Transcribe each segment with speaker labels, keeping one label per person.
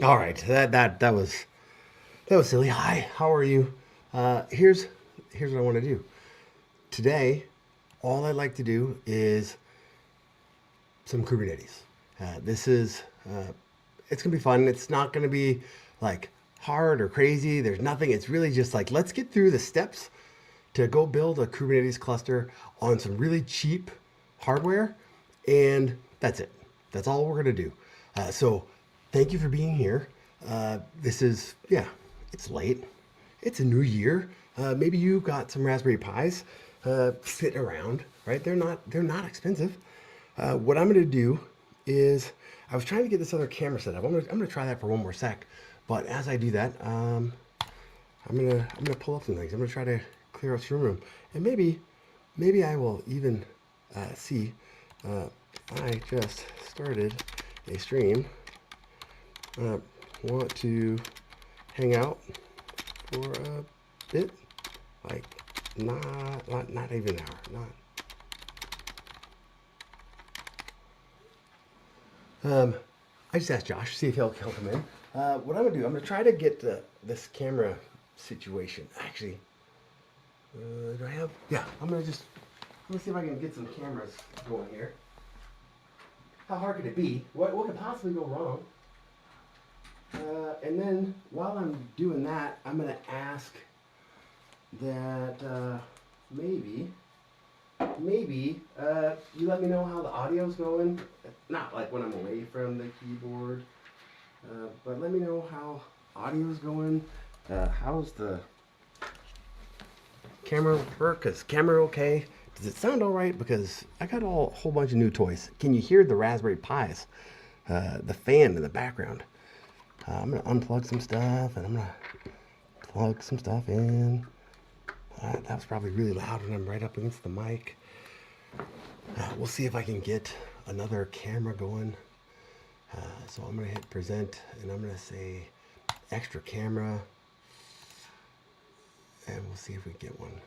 Speaker 1: All right, that was silly. Hi, how are you? Here's what I want to do today. All I'd like to do is some Kubernetes. This is it's gonna be fun. It's not gonna be like hard or crazy. There's nothing. It's really just like let's get through the steps to go build a Kubernetes cluster on some really cheap hardware, and that's it. That's all we're gonna do. So, thank you for being here. This is yeah, it's late. It's a new year. Maybe you got some Raspberry Pis sitting around, right? They're not expensive. What I'm gonna do is I was trying to get this other camera set up. I'm gonna try that for one more sec. But as I do that, I'm gonna pull up some things. I'm gonna try to clear out stream room, and maybe I will even see. I just started a stream. Want to hang out for a bit, like not even an hour. I just asked Josh see if he'll come in. What I'm gonna do, I'm gonna try to get this camera situation. Actually, do I have? Yeah, I'm gonna see if I can get some cameras going here. How hard could it be? What could possibly go wrong? And then while I'm doing that, I'm gonna ask that maybe you let me know how the audio's going. Not like when I'm away from the keyboard, but let me know how audio's going. How's the camera work? Is camera okay? Does it sound all right? Because I got a whole bunch of new toys. Can you hear the Raspberry Pis? The fan in the background. I'm gonna unplug some stuff and I'm gonna plug some stuff in. That was probably really loud when I'm right up against the mic. We'll see if I can get another camera going. So I'm gonna hit present and I'm gonna say extra camera, and we'll see if we get one.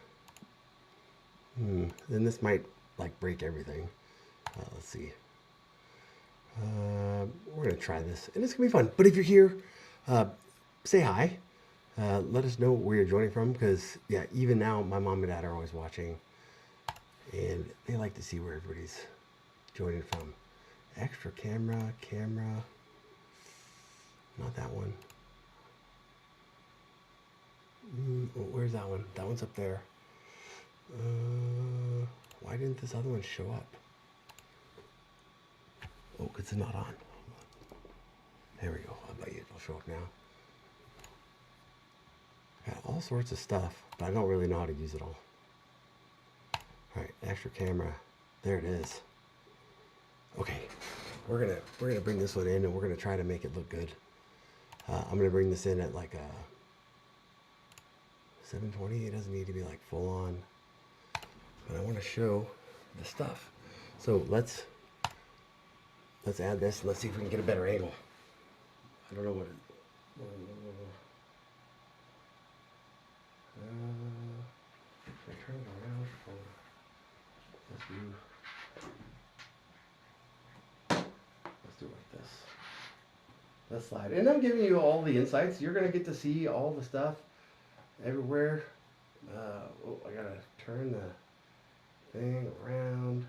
Speaker 1: Then this might like break everything. Let's see. We're gonna try this, and it's gonna be fun. But if you're here, say hi. Let us know where you're joining from, because yeah, even now my mom and dad are always watching, and they like to see where everybody's joining from. Extra camera, not that one. Where's that one? That one's up there. Why didn't this other one show up? Oh, because it's not on. There we go. I bet you it'll show up now. Got all sorts of stuff, but I don't really know how to use it all. All right, extra camera. There it is. Okay, we're gonna bring this one in, and we're gonna try to make it look good. I'm gonna bring this in at like a 720. It doesn't need to be like full on, but I want to show the stuff. So let's add this and let's see if we can get a better angle. I don't know what it. Should I turn it around? Let's do it like this. Let's slide. And I'm giving you all the insights. You're gonna get to see all the stuff everywhere. I gotta turn the thing around.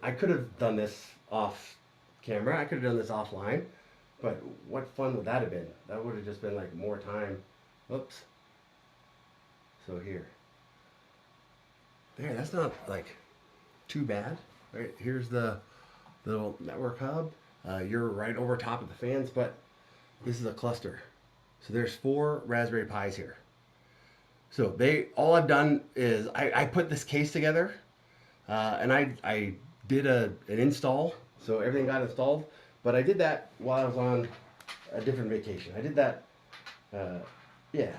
Speaker 1: I could have done this off camera. I could have done this offline, but what fun would that have been? That would have just been like more time. Oops. So here. There, that's not like too bad. Right, here's the little network hub. You're right over top of the fans, but this is a cluster. So there's 4 Raspberry Pis here. So all I've done is I put this case together, and I did an install, so everything got installed. But I did that while I was on a different vacation. I did that, yeah.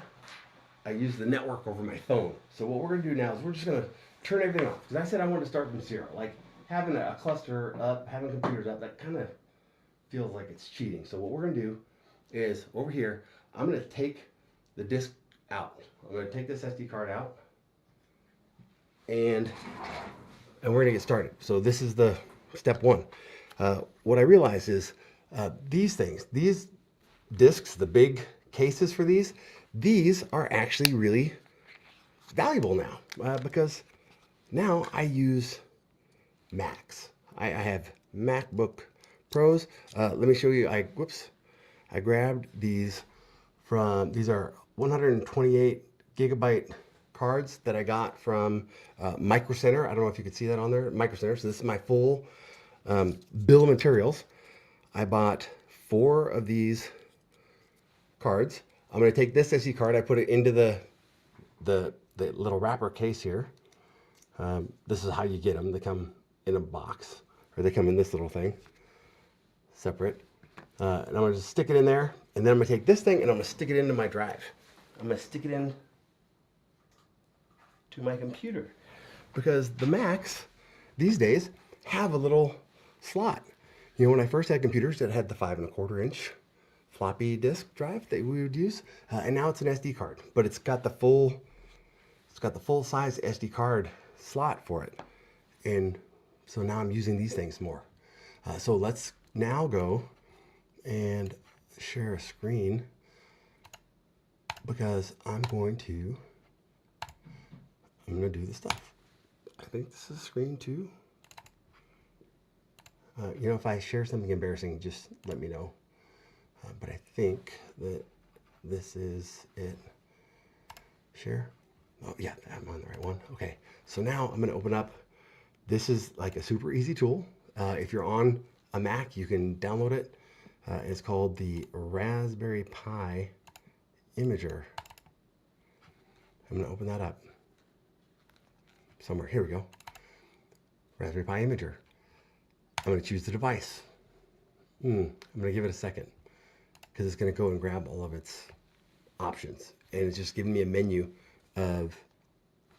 Speaker 1: I used the network over my phone. So what we're gonna do now is we're just gonna turn everything off, because I said I wanted to start from 0. Like having a cluster up, having computers up, that kind of feels like it's cheating. So what we're gonna do is over here, I'm gonna take the disk out. I'm gonna take this SD card out, and we're gonna get started. So this is the step 1. what I realized is these things, these discs, the big cases for these are actually really valuable now because now I use Macs. I have MacBook Pros. Let me show you. I grabbed these from, these are 128 gigabyte cards that I got from Micro Center. I don't know if you can see that on there, Micro Center. So this is my full bill of materials. I bought 4 of these cards. I'm going to take this SD card. I put it into the little wrapper case here. This is how you get them. They come in a box, or they come in this little thing, separate. And I'm going to just stick it in there, and then I'm going to take this thing and I'm going to stick it into my drive. I'm going to stick it in to my computer, because the Macs these days have a little slot. You know, when I first had computers that had the 5 1/4 inch floppy disk drive that we would use, and now it's an SD card, but it's got the full size SD card slot for it. And so now I'm using these things more. So let's now go and share a screen, because I'm going to do the stuff. I think this is screen 2. You know, if I share something embarrassing, just let me know. But I think that this is it. Share. Oh yeah, I'm on the right one. Okay, so now I'm gonna open up. This is like a super easy tool. If you're on a Mac, you can download it. It's called the Raspberry Pi Imager. I'm gonna open that up somewhere. Here we go. Raspberry Pi Imager. I'm going to choose the device. I'm going to give it a second, because it's going to go and grab all of its options. And it's just giving me a menu of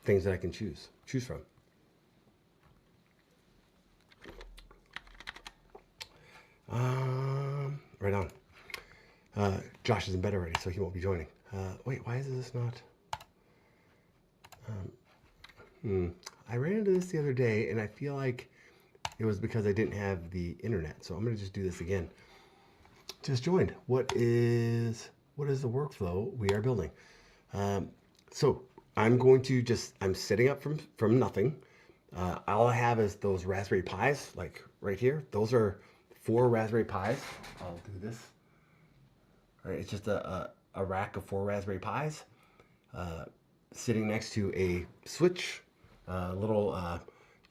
Speaker 1: things that I can choose from. Right on. Josh is in bed already, so he won't be joining. Wait, why is this not? I ran into this the other day, and I feel like it was because I didn't have the internet. So I'm going to just do this again. Just joined. What is the workflow we are building? So I'm going to I'm setting up from nothing. All I have is those Raspberry Pis, like right here. Those are 4 Raspberry Pis. I'll do this. All right, it's just a rack of 4 Raspberry Pis sitting next to a switch, little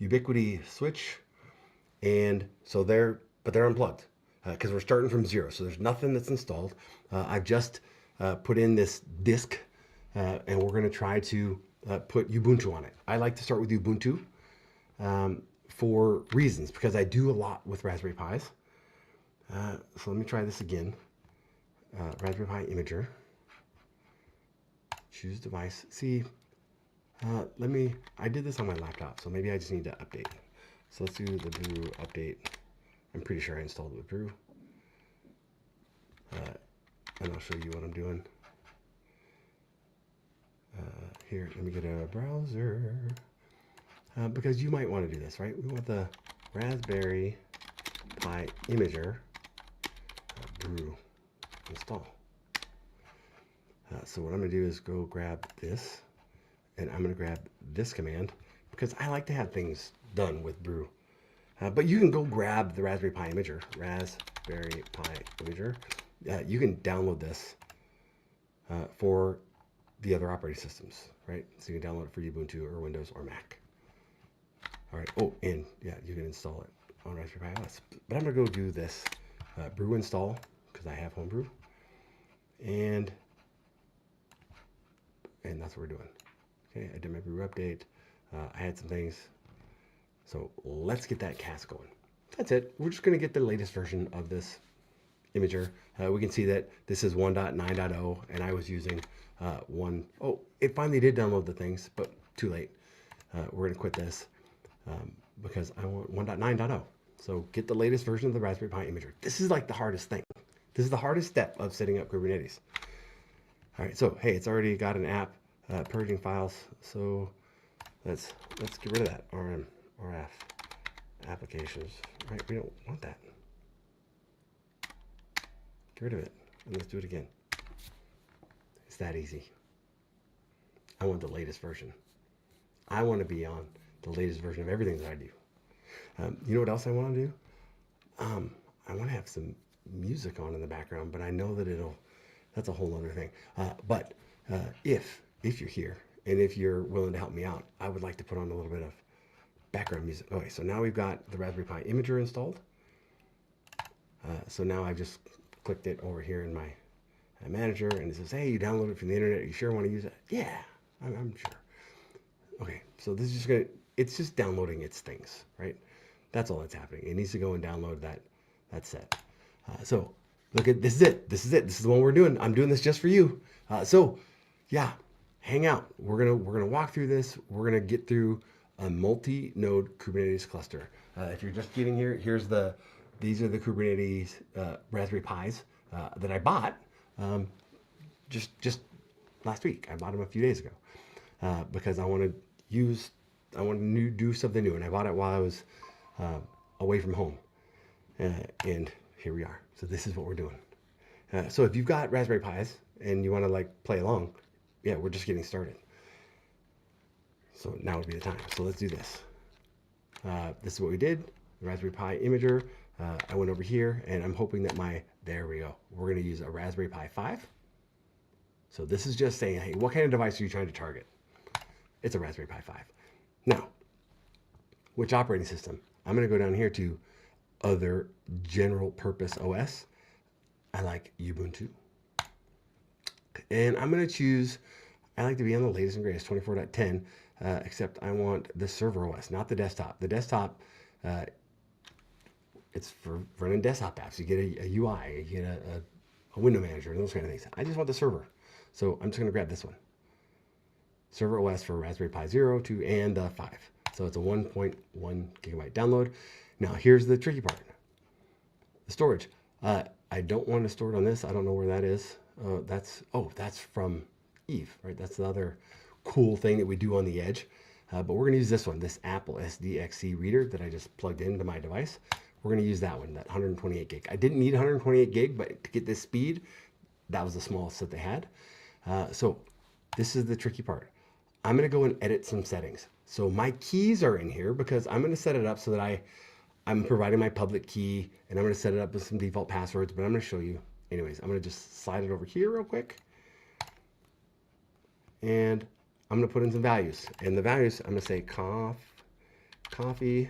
Speaker 1: Ubiquiti switch. And so they're unplugged, because we're starting from 0. So there's nothing that's installed. I've just put in this disk, and we're going to try to put Ubuntu on it. I like to start with Ubuntu for reasons, because I do a lot with Raspberry Pis. So let me try this again. Raspberry Pi Imager. Choose device. See, I did this on my laptop, so maybe I just need to update. So let's do the brew update. I'm pretty sure I installed it with brew. And I'll show you what I'm doing. Here, let me get a browser. Because you might want to do this, right? We want the Raspberry Pi Imager brew install. So what I'm going to do is go grab this, and I'm going to grab this command, because I like to have things done with brew. But you can go grab the Raspberry Pi Imager, Raspberry Pi Imager. You can download this for the other operating systems, right? So you can download it for Ubuntu or Windows or Mac. All right. Oh, and yeah, you can install it on Raspberry Pi OS. But I'm gonna go do this brew install, because I have homebrew, and that's what we're doing. Okay, I did my brew update. I had some things. So let's get that cast going. That's it. We're just going to get the latest version of this Imager. We can see that this is 1.9.0, and I was using 1. Oh, it finally did download the things, but too late. We're going to quit this because I want 1.9.0. So get the latest version of the Raspberry Pi Imager. This is like the hardest thing. This is the hardest step of setting up Kubernetes. All right, so hey, it's already got an app purging files. So let's get rid of that rf applications, right? We don't want that. Get rid of it, and let's do it again. It's that easy. I want the latest version. I want to be on the latest version of everything that I do. You know what else I want to do? I want to have some music on in the background, but I know that that's a whole other thing. But if you're here and if you're willing to help me out, I would like to put on a little bit of background music. Okay, so now we've got the Raspberry Pi imager installed. So now I've just clicked it over here in my manager, and it says, hey, you downloaded it from the internet. Are you sure want to use it? Yeah, I'm sure. Okay, so this is just it's just downloading its things, right? That's all that's happening. It needs to go and download that set. So look at, this is it. This is the one we're doing. I'm doing this just for you. So yeah, hang out. We're gonna walk through this. We're gonna get through a multi-node Kubernetes cluster. If you're just getting here, these are the Kubernetes Raspberry Pis that I bought just last week. I bought them a few days ago because I want to do something new, and I bought it while I was away from home, and here we are. So this is what we're doing. So if you've got Raspberry Pis and you want to play along, yeah, we're just getting started. So now would be the time. So let's do this. This is what we did. The Raspberry Pi imager. I went over here, and I'm hoping that there we go. We're going to use a Raspberry Pi 5. So this is just saying, hey, what kind of device are you trying to target? It's a Raspberry Pi 5. Now, which operating system? I'm going to go down here to other general purpose OS. I like Ubuntu. And I'm going to choose, I like to be on the latest and greatest, 24.10, except I want the server OS, not the desktop. The desktop, it's for running desktop apps. You get a UI, you get a window manager, and those kind of things. I just want the server. So I'm just going to grab this one. Server OS for Raspberry Pi 0, 2, and 5. So it's a 1.1 gigabyte download. Now here's the tricky part. The storage. I don't want to store it on this. I don't know where that is. That's from Eve, right? That's the other cool thing that we do on the edge. But we're going to use this one, this Apple SDXC reader that I just plugged into my device. We're going to use that one, that 128 gig. I didn't need 128 gig, but to get this speed, that was the smallest that they had. So this is the tricky part. I'm going to go and edit some settings. So my keys are in here because I'm going to set it up so that I'm providing my public key, and I'm going to set it up with some default passwords, but I'm going to show you. Anyways, I'm going to just slide it over here real quick. And I'm going to put in some values. And the values, I'm going to say coffee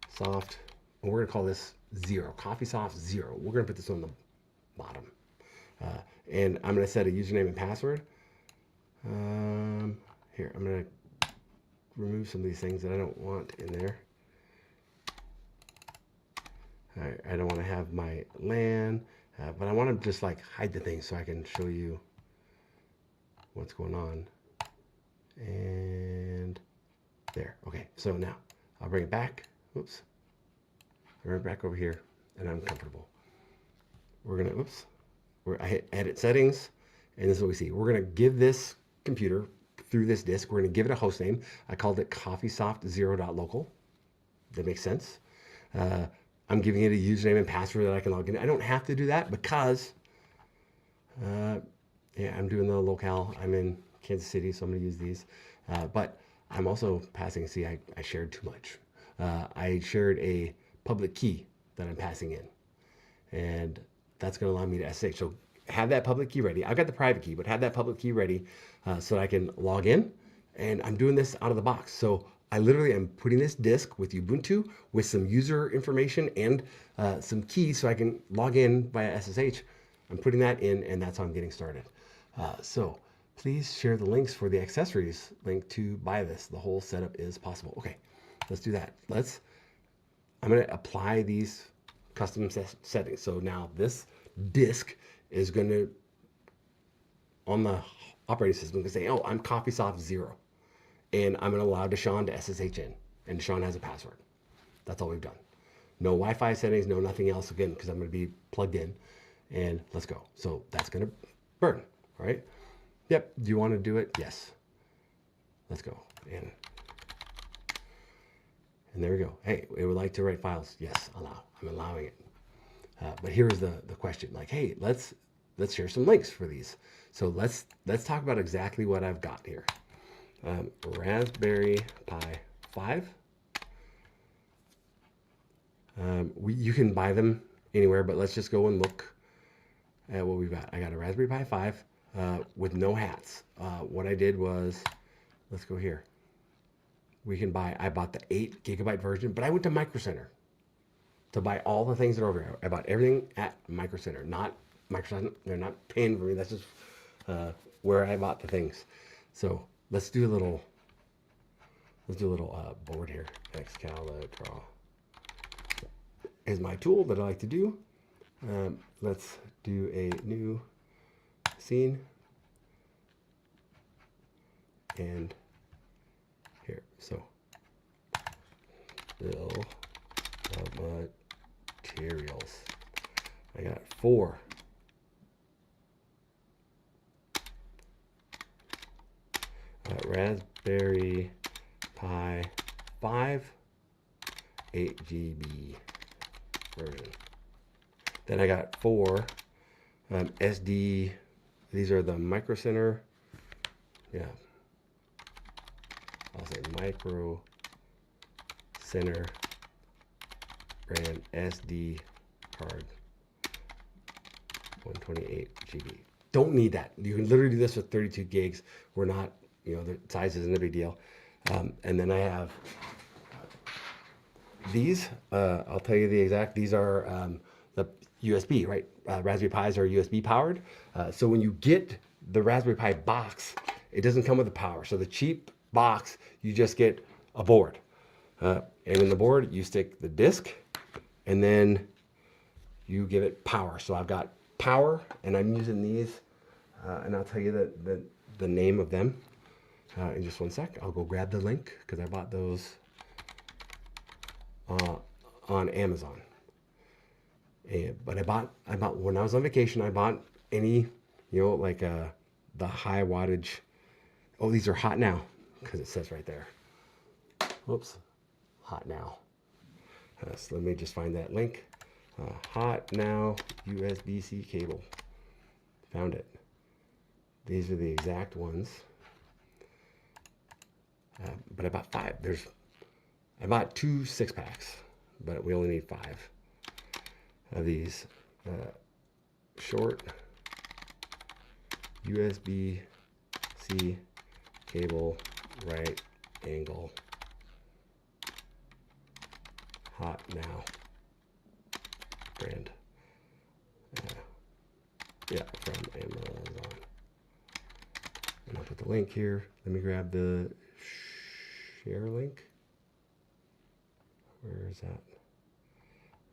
Speaker 1: soft, and we're going to call this 0. Coffee soft 0. We're going to put this on the bottom. And I'm going to set a username and password. Here, I'm going to remove some of these things that I don't want in there. I don't want to have my LAN, but I want to just hide the things so I can show you what's going on. And there. Okay, so now I'll bring it back. Oops. I'll bring it back over here, and I'm comfortable. We're going to, I hit edit settings, and this is what we see. We're going to give this computer through this disk, we're going to give it a host name. I called it coffeesoft0.local. That makes sense. I'm giving it a username and password that I can log in. I don't have to do that because, yeah, I'm doing the locale. I'm in Kansas City, so I'm going to use these. But I'm also passing, see, I shared too much. I shared a public key that I'm passing in. And that's going to allow me to SSH. So have that public key ready. I've got the private key, but have that public key ready so that I can log in. And I'm doing this out of the box. So I literally am putting this disk with Ubuntu with some user information and some keys so I can log in via SSH. I'm putting that in, and that's how I'm getting started. So please share the links for the accessories link to buy this. The whole setup is possible. Okay, let's do that. I'm going to apply these custom settings. So now this disk is going to, on the operating system, going to say, oh, I'm CoffeeSoft 0. And I'm going to allow Deshaun to SSH in. And Deshaun has a password. That's all we've done. No Wi-Fi settings, no nothing else, again, because I'm going to be plugged in. And let's go. So that's going to burn, all right? Yep. Do you want to do it? Yes. Let's go. And there we go. Hey, it would like to write files. Yes, allow. I'm allowing it. But here's the question. Like, hey, let's share some links for these. So let's talk about exactly what I've got here. Raspberry Pi 5. You can buy them anywhere, but let's just go and look at what we've got. I got a Raspberry Pi 5 with no hats. What I did was, let's go here. We can buy, I bought the 8 gigabyte version, but I went to Micro Center to buy all the things that are over here. I bought everything at Micro Center, not Micro Center. They're not paying for me. That's just where I bought the things. So let's do a little board here. Excalibur is my tool that I like to do. Let's do a new scene. And here, so bill of materials. I got 4. Raspberry Pi 5 8 GB version. Then I got 4 SD. These are the Micro Center. Yeah, I'll say Micro Center brand SD card, 128 GB. Don't need that. You can literally do this with 32 gigs. We're not, the size isn't a big deal. And then I have these. I'll tell you the exact. These are the USB, right? Raspberry Pis are USB powered. So when you get the Raspberry Pi box, it doesn't come with the power. So the cheap box, you just get a board. And in the board, you stick the disk, and then you give it power. So I've got power, and I'm using these, and I'll tell you the name of them in just one sec. I'll go grab the link because I bought those on Amazon. But I bought when I was on vacation. I bought any, like the high wattage. Oh, these are hot now because it says right there. Whoops, hot now. So let me just find that link. Hot now USB-C cable. Found it. These are the exact ones. But I bought 5. I bought 2 6-packs, but we only need 5 of these short USB-C cable, right angle, hot now brand. Yeah, from Amazon. And I'll put the link here. Let me grab the share link. Where is that?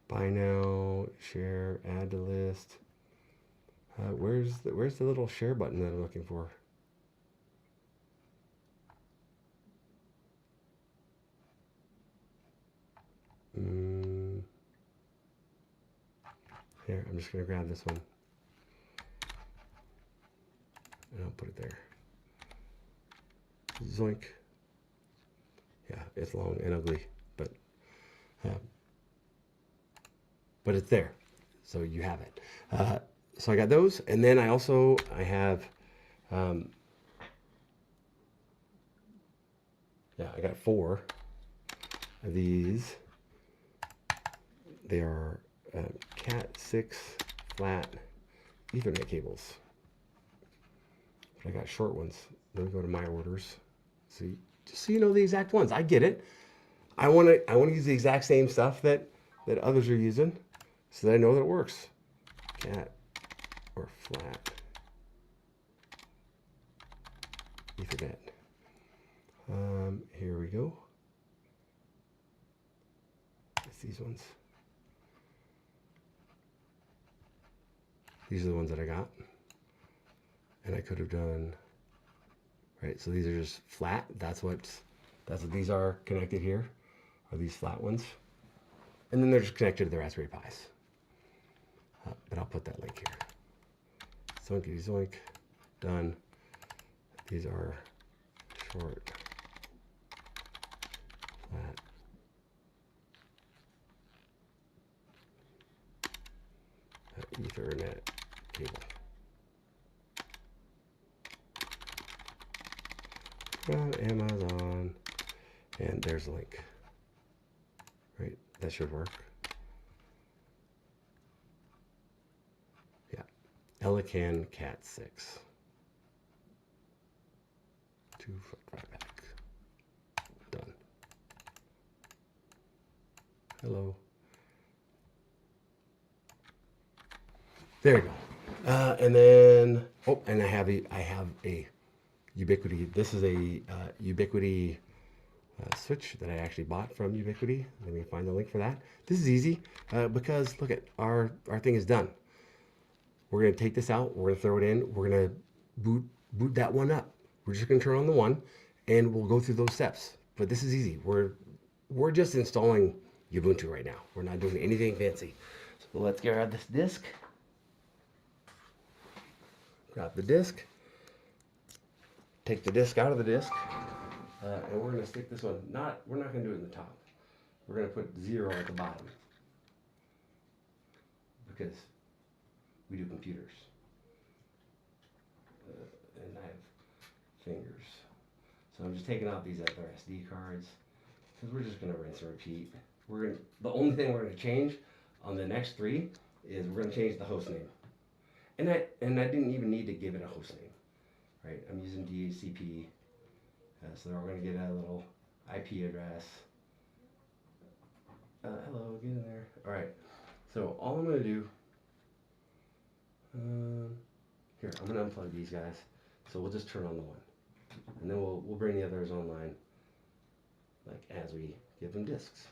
Speaker 1: Buy now, share, add to list. Where's the little share button that I'm looking for? Here, I'm just gonna grab this one. And I'll put it there. Zoink. Yeah, it's long and ugly, but it's there, so you have it. So I got those, and then I have I got 4 of these. They are Cat 6 flat Ethernet cables. But I got short ones. Let me go to my orders. See, just so you know the exact ones. I get it. I want to use the exact same stuff that others are using, so that I know that it works. Cat or flat Ethernet. Here we go. It's these ones. These are the ones that I got. And I could have done, right, so these are just flat. That's what these are connected here, are these flat ones. And then they're just connected to the Raspberry Pis. But I'll put that link here. Zoinkity zoink, done. These are short, flat Ethernet cable. Amazon, and there's a link. Right, that should work. Yeah, Elican Cat 6. 2.5 pack. Done. Hello. There you go. And then, oh, and I have a Ubiquiti. This is a Ubiquiti switch that I actually bought from Ubiquiti. Let me find the link for that. This is easy because look at our thing is done. We're gonna take this out. We're gonna throw it in. We're gonna boot that one up. We're just gonna turn on the one, and we'll go through those steps. But this is easy. We're just installing Ubuntu right now. We're not doing anything fancy. So let's grab this disk. Grab the disk. Take the disk out of the disk, and we're going to stick this one. We're not going to do it in the top. We're going to put 0 at the bottom because we do computers, and I have fingers. So I'm just taking out these other SD cards because we're just going to rinse and repeat. The only thing we're going to change on the next 3 is we're going to change the host name, and I didn't even need to give it a host name. Right, I'm using DHCP, so they're all going to get a little IP address. Hello, get in there. All right, so all I'm going to do, here, I'm going to unplug these guys. So we'll just turn on the one, and then we'll bring the others online, like as we give them disks.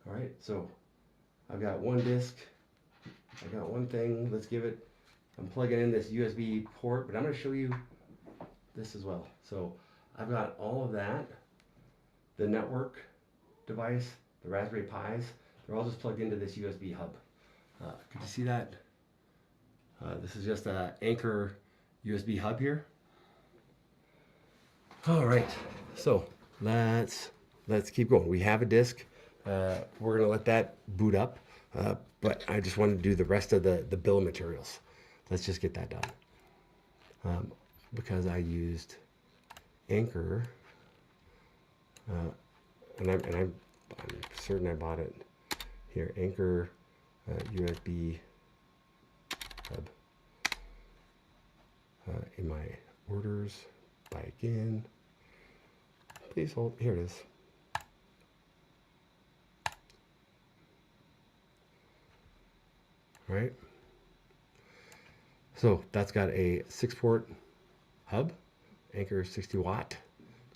Speaker 1: All right, so I've got one disk, I got one thing. Let's give it. I'm plugging in this USB port, but I'm going to show you this as well. So I've got all of that, the network device, the Raspberry Pis, they're all just plugged into this USB hub. Could you see that? This is just an Anchor USB hub here. All right, so let's keep going. We have a disk. We're going to let that boot up, but I just wanted to do the rest of the bill of materials. Let's just get that done. Because I used Anchor, and I'm certain I bought it here. Anchor USB hub in my orders. Buy again. Please hold. Here it is. All right. So that's got a 6-port hub, Anchor 60-watt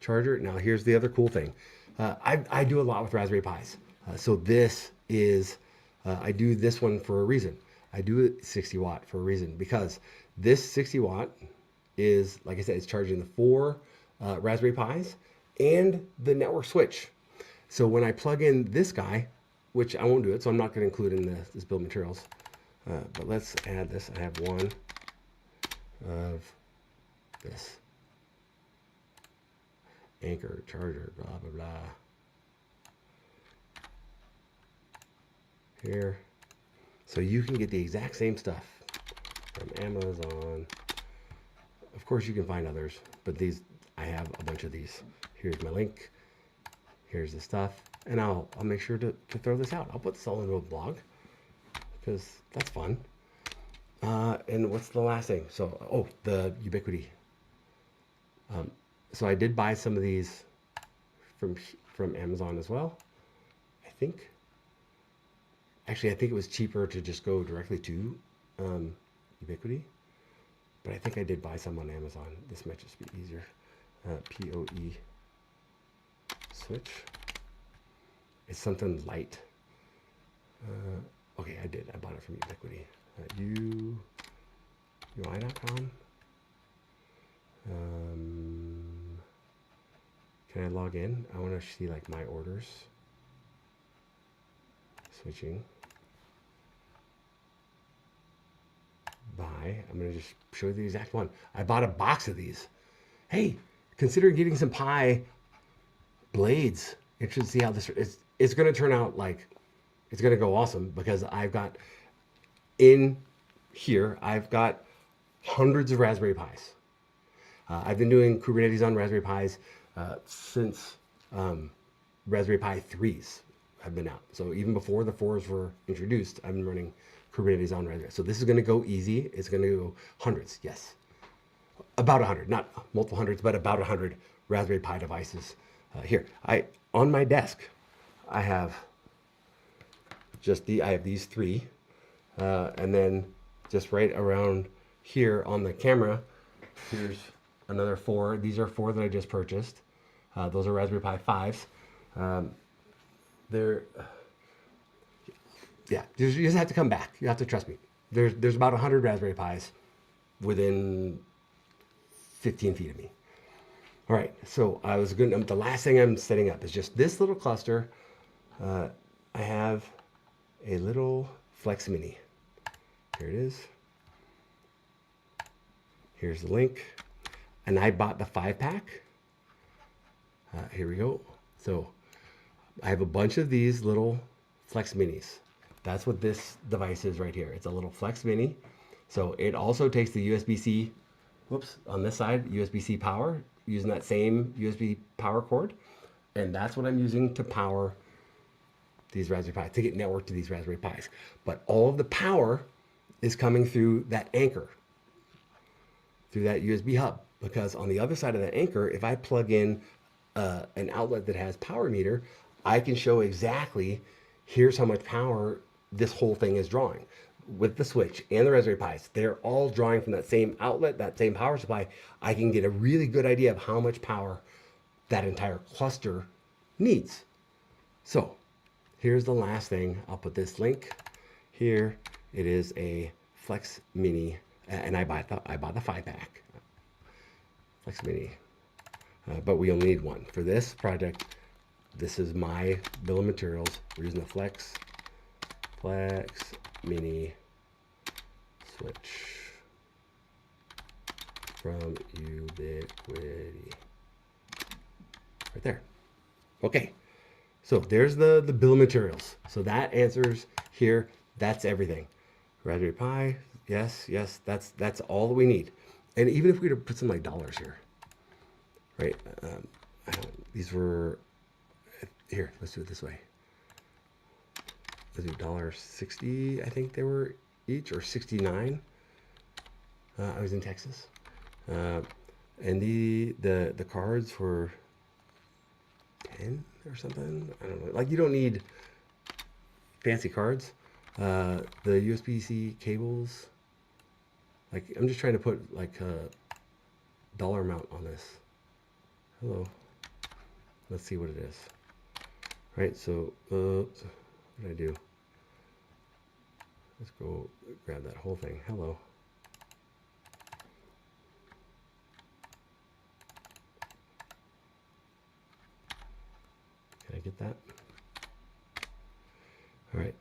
Speaker 1: charger. Now here's the other cool thing. I do a lot with Raspberry Pis. So this is, I do this one for a reason. I do it 60 watt for a reason because this 60 watt is, like I said, it's charging the 4 Raspberry Pis and the network switch. So when I plug in this guy, which I won't do it, so I'm not going to include in this bill of materials, but let's add this. I have one of this Anchor charger, blah blah blah. Here, so you can get the exact same stuff from Amazon. Of course, you can find others, but these, I have a bunch of these. Here's my link. Here's the stuff, and I'll make sure to throw this out. I'll put this all into a blog because that's fun. And what's the last thing? So, oh, the Ubiquiti. So I did buy some of these from Amazon as well. I think. Actually, I think it was cheaper to just go directly to Ubiquiti. But I think I did buy some on Amazon. This might just be easier. PoE switch. It's something light. Okay, I did. I bought it from Ubiquiti. UI.com. Can I log in? I want to see like my orders. Switching. Buy. I'm going to just show you the exact one. I bought a box of these. Hey, consider getting some Pi blades. Interested to see how this is. It's going to turn out like, it's going to go awesome because I've got in here, I've got hundreds of Raspberry Pis. I've been doing Kubernetes on Raspberry Pis since Raspberry Pi 3s have been out. So even before the 4s were introduced, I've been running Kubernetes on Raspberry. So this is going to go easy. It's going to go hundreds, yes. About 100, not multiple hundreds, but about 100 Raspberry Pi devices here. On my desk, I have I have these three, and then just right around here on the camera, here's another 4. These are 4 that I just purchased. Those are Raspberry Pi 5s. They're, yeah, you just have to come back. You have to trust me. There's about 100 Raspberry Pis within 15 feet of me. All right, so the last thing I'm setting up is just this little cluster. I have a little Flex Mini. Here it is. Here's the link. And I bought the 5-pack. Here we go. So I have a bunch of these little Flex Minis. That's what this device is right here. It's a little Flex Mini. So it also takes the USB-C, on this side, USB-C power, using that same USB power cord. And that's what I'm using to power these Raspberry Pis, to get networked to these Raspberry Pis. But all of the power is coming through that anchor, through that USB hub. Because on the other side of that anchor, if I plug in an outlet that has power meter, I can show exactly, here's how much power this whole thing is drawing. With the switch and the Raspberry Pis, they're all drawing from that same outlet, that same power supply. I can get a really good idea of how much power that entire cluster needs. So here's the last thing. I'll put this link here. It is a Flex Mini, and I bought the 5-pack Flex Mini, but we only need one for this project. This is my bill of materials. We're using the Flex Mini switch from Ubiquiti. Right there. Okay. So there's the bill of materials. So that answers here. That's everything. Raspberry Pi. Yes. That's all that we need. And even if we were to put some like dollars here, right? These were here. Let's do it this way. Let's do $1.60. I think they were each, or 69. I was in Texas, and the cards were 10 or something. I don't know. Like, you don't need fancy cards. The USB-C cables. Like, I'm just trying to put like a dollar amount on this. Hello. Let's see what it is. Right. So what did I do? Let's go grab that whole thing. Hello. Can I get that? All right.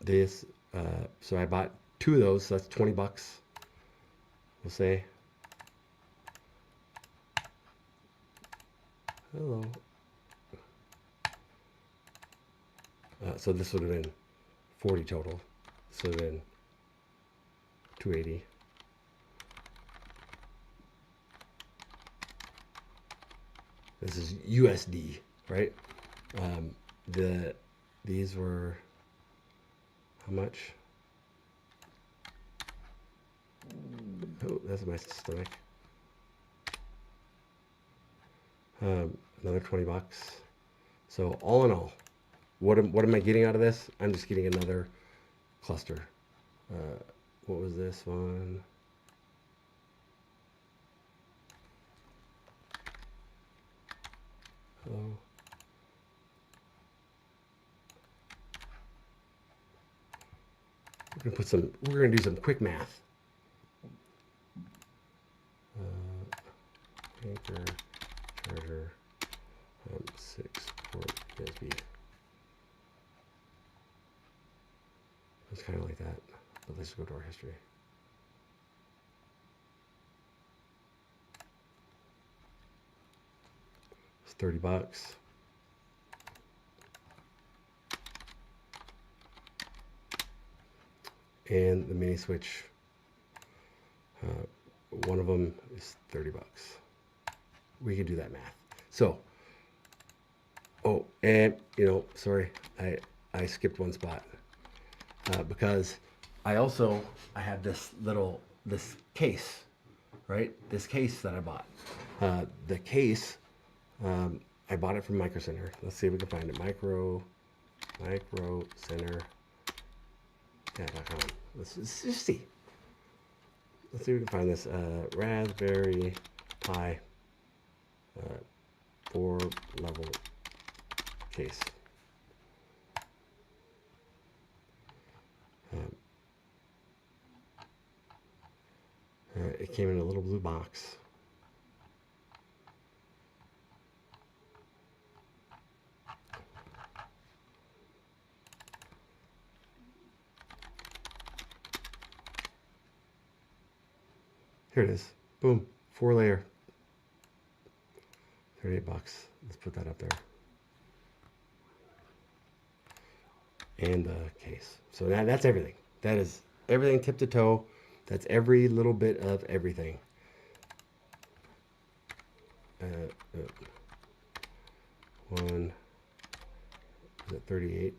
Speaker 1: This, so I bought 2 of those, so that's 20 bucks. We'll say. Hello. So this would have been 40 total. This would have been 280. This is USD, right? These were how much? Oh, that's my stomach. Another 20 bucks. So all in all, what am I getting out of this? I'm just getting another cluster. What was this one? Hello. We're gonna do some quick math. Anchor, charger, 6 port USB. It's kind of like that, but let's go to our history. It's 30 bucks. and the mini switch, one of them is 30 bucks. We can do that math. So, oh, and sorry, I skipped one spot because I have this case, right? This case that I bought. The case, I bought it from Micro Center. Let's see if we can find it. Microcenter.com. Let's just see. Let's see if we can find this Raspberry Pi 4-level case. It came in a little blue box. Here it is. Boom. 4-layer. 38 bucks. Let's put that up there. And the case. So now that's everything. That is everything tip to toe. That's every little bit of everything. One, is it 38?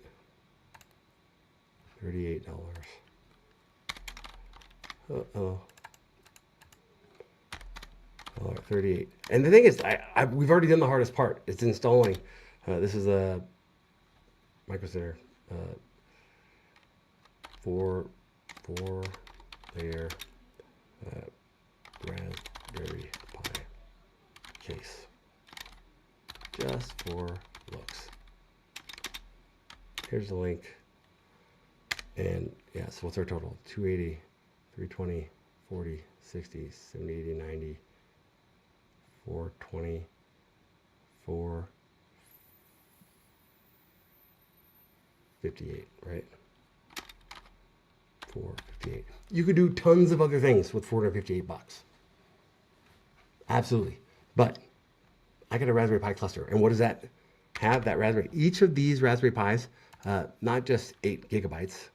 Speaker 1: $38. Uh-oh. 38. And the thing is, we've already done the hardest part. It's installing. This is a Micro Center 4-layer Raspberry Pi case. Just for looks. Here's the link. And yeah, so what's our total? 280, 320, 40, 60, 70, 80, 90. 420, 458, right? 458. You could do tons of other things with 458 bucks. Absolutely. But I got a Raspberry Pi cluster. And what does that have? That Raspberry. Each of these Raspberry Pis, not just 8 gigabytes.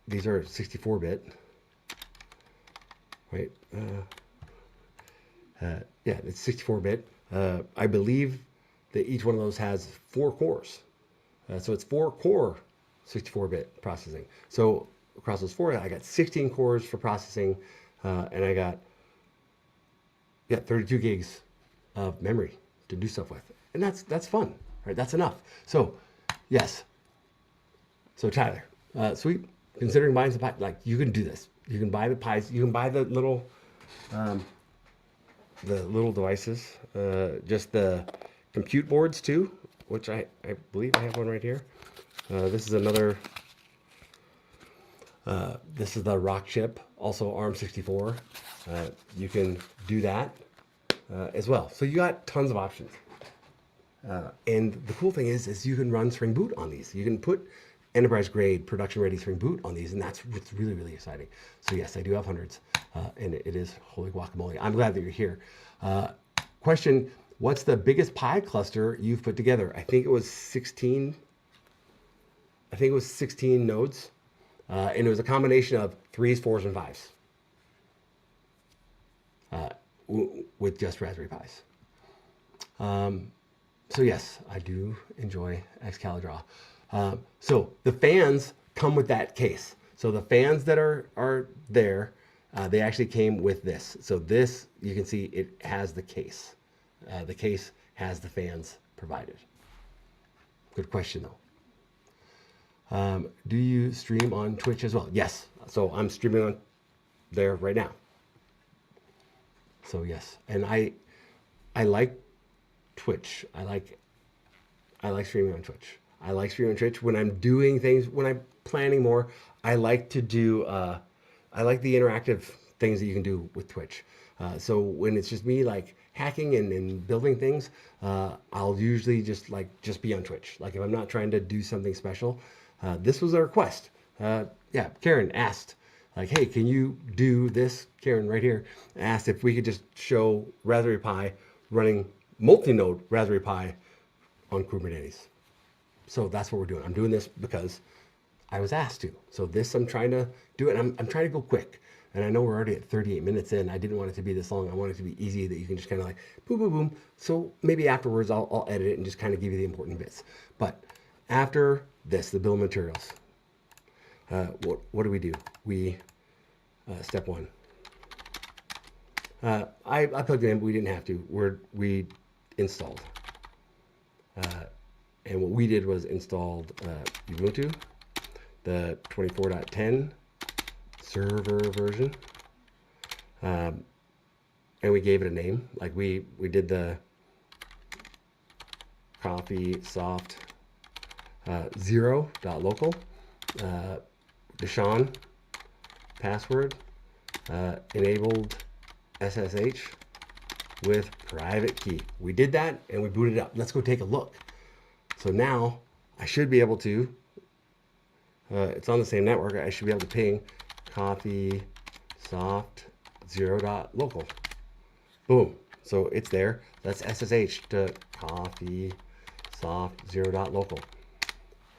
Speaker 1: These are 64-bit, right? Yeah, it's 64-bit. I believe that each one of those has 4 cores. So it's 4-core 64-bit processing. So across those 4, I got 16 cores for processing, and I got 32 gigs of memory to do stuff with, and that's fun, right? That's enough. So yes. So Tyler, sweet. Considering buying some Pi, like you can do this. You can buy the Pis. You can buy the little devices, just the compute boards too, which I believe I have one right here. This is another, this is the Rock chip, also ARM64. You can do that as well. So you got tons of options. And the cool thing is you can run Spring Boot on these. You can put enterprise grade, production ready Spring Boot on these, and that's what's really, really exciting. So yes, I do have hundreds, and it is holy guacamole. I'm glad that you're here. Question, what's the biggest Pi cluster you've put together? I think it was 16. I think it was 16 nodes, and it was a combination of 3s, 4s, and 5s with just Raspberry Pis. So yes, I do enjoy Excalidraw. So the fans come with that case. So the fans that are there, they actually came with this. So this, you can see it has the case. The case has the fans provided. Good question though. Do you stream on Twitch as well? Yes. So I'm streaming on there right now. So yes, and I like Twitch. I like streaming on Twitch. I like streaming on Twitch when I'm doing things, when I'm planning more. I like to do, I like the interactive things that you can do with Twitch. So when it's just me like hacking and building things, I'll usually just be on Twitch. Like if I'm not trying to do something special, this was a request. Yeah, Karen asked, like, hey, can you do this? Karen right here asked if we could just show Raspberry Pi running multi-node Raspberry Pi on Kubernetes. So that's what we're doing. I'm doing this because I was asked to. So this, I'm trying to do it. I'm trying to go quick. And I know we're already at 38 minutes in. I didn't want it to be this long. I want it to be easy that you can just kind of like boom, boom, boom. So maybe afterwards I'll edit it and just kind of give you the important bits. But after this, the bill of materials, what do? We, step one. I plugged it in, but we didn't have to. We installed. And what we did was installed Ubuntu, the 24.10 server version, and we gave it a name. Like we did the coffee soft 0.local, Deshaun password, enabled SSH with private key. We did that and we booted it up. Let's go take a look. So now I should be able to, it's on the same network, I should be able to ping coffee soft 0.local. Boom. So it's there. Let's SSH to coffee soft 0.local.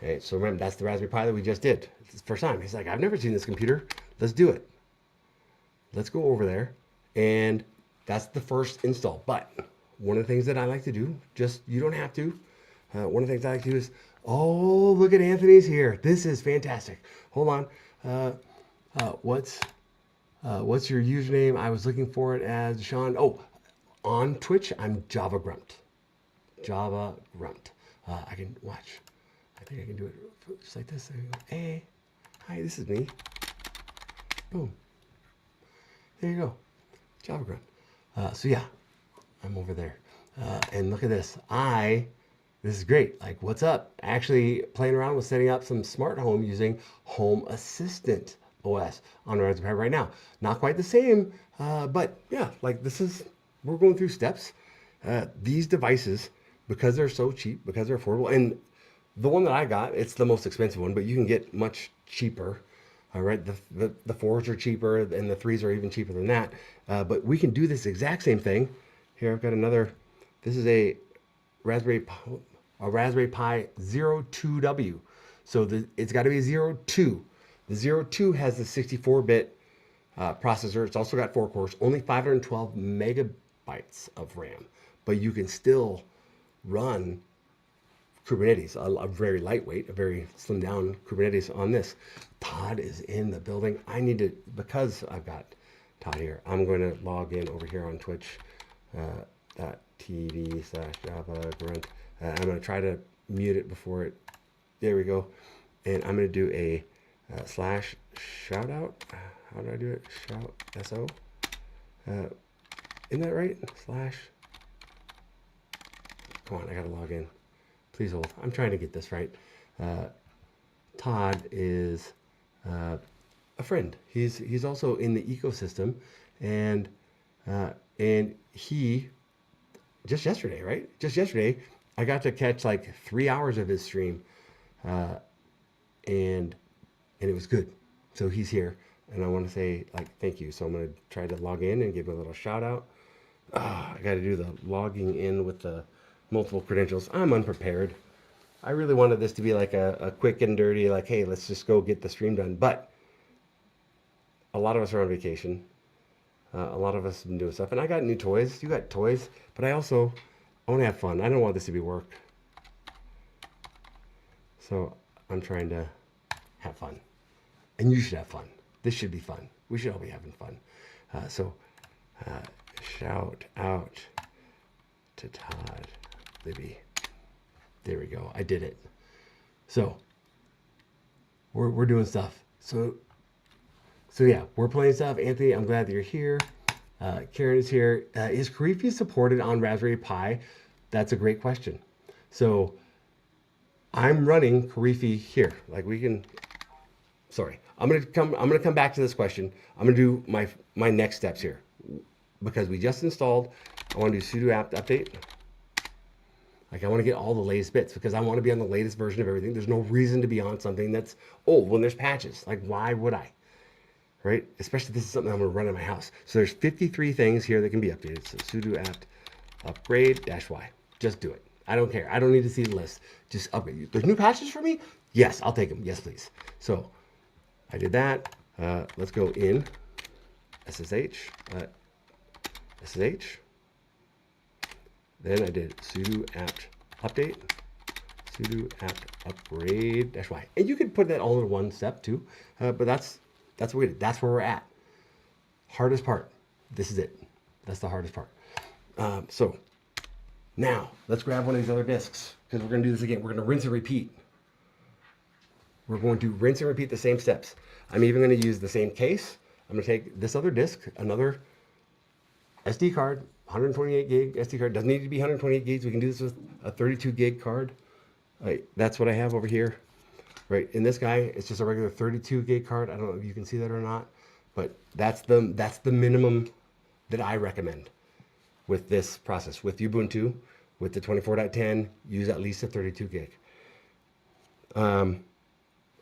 Speaker 1: Okay, so remember, that's the Raspberry Pi that we just did. It's the first time. He's like, I've never seen this computer. Let's do it. Let's go over there. And that's the first install. But one of the things that I like to do, just, you don't have to. One of the things I like to do is, oh, look at Anthony's here. This is fantastic. Hold on. What's your username? I was looking for it as Sean. Oh, on Twitch, I'm Java Grunt. Java Grunt. I can watch. I think I can do it just like this. There you go. Hey, hi, this is me. Boom. There you go. Java Grunt. So yeah, I'm over there. And look at this. This is great. Like, what's up? Actually playing around with setting up some smart home using Home Assistant OS on Raspberry Pi right now. Not quite the same, but yeah, like we're going through steps. These devices, because they're so cheap, because they're affordable, and the one that I got, it's the most expensive one, but you can get much cheaper. All right, the 4s are cheaper, and the 3s are even cheaper than that. But we can do this exact same thing. Here, I've got another. This is a Raspberry Pi 02W. So it's got to be 02. The 02 has the 64-bit processor. It's also got 4 cores, only 512 megabytes of RAM. But you can still run Kubernetes, a very lightweight, a very slimmed down Kubernetes on this. Todd is in the building. I need to, because I've got Todd here, I'm going to log in over here on Twitch. TV/Java Grunt. I'm going to try to mute it before it. There we go. And I'm going to do a slash shout out. How do I do it? Shout SO. Isn't that right? Slash. Come on, I got to log in. Please hold. I'm trying to get this right. Todd is a friend. He's also in the ecosystem, and he just yesterday, right? Just yesterday, I got to catch like 3 hours of his stream, and it was good. So he's here, and I want to say like thank you. So I'm gonna try to log in and give him a little shout out. I got to do the logging in with the multiple credentials. I'm unprepared. I really wanted this to be like a quick and dirty, like, hey, let's just go get the stream done. But a lot of us are on vacation. A lot of us have been doing stuff. And I got new toys. You got toys. But I want to have fun. I don't want this to be work. So I'm trying to have fun. And you should have fun. This should be fun. We should all be having fun. Shout out to Todd Libby. There we go. I did it. So we're doing stuff. So yeah, we're playing stuff. Anthony, I'm glad that you're here. Karen is here. Is Karifi supported on Raspberry Pi? That's a great question. So I'm running Karifi here. Like we can. Sorry, I'm gonna come back to this question. I'm gonna do my next steps here because we just installed. I want to do sudo apt update. Like I want to get all the latest bits because I want to be on the latest version of everything. There's no reason to be on something that's old when there's patches. Like why would I? Right? Especially if this is something I'm going to run in my house. So there's 53 things here that can be updated. So sudo apt upgrade -y. Just do it. I don't care. I don't need to see the list. Just upgrade. There's new patches for me? Yes, I'll take them. Yes, please. So I did that. Let's go in SSH, SSH. Then I did sudo apt update, sudo apt upgrade -y. And you could put that all in one step too, but that's what we did. That's where we're at. Hardest part. This is it. That's the hardest part. So now let's grab one of these other disks because we're going to do this again. We're going to rinse and repeat. We're going to rinse and repeat the same steps. I'm even going to use the same case. I'm going to take this other disk, another SD card, 128 gig SD card. Doesn't need to be 128 gigs. We can do this with a 32 gig card. Right, that's what I have over here. Right, in this guy, it's just a regular 32 gig card. I don't know if you can see that or not, but that's the minimum that I recommend with this process. With Ubuntu, with the 24.10, use at least a 32 gig. All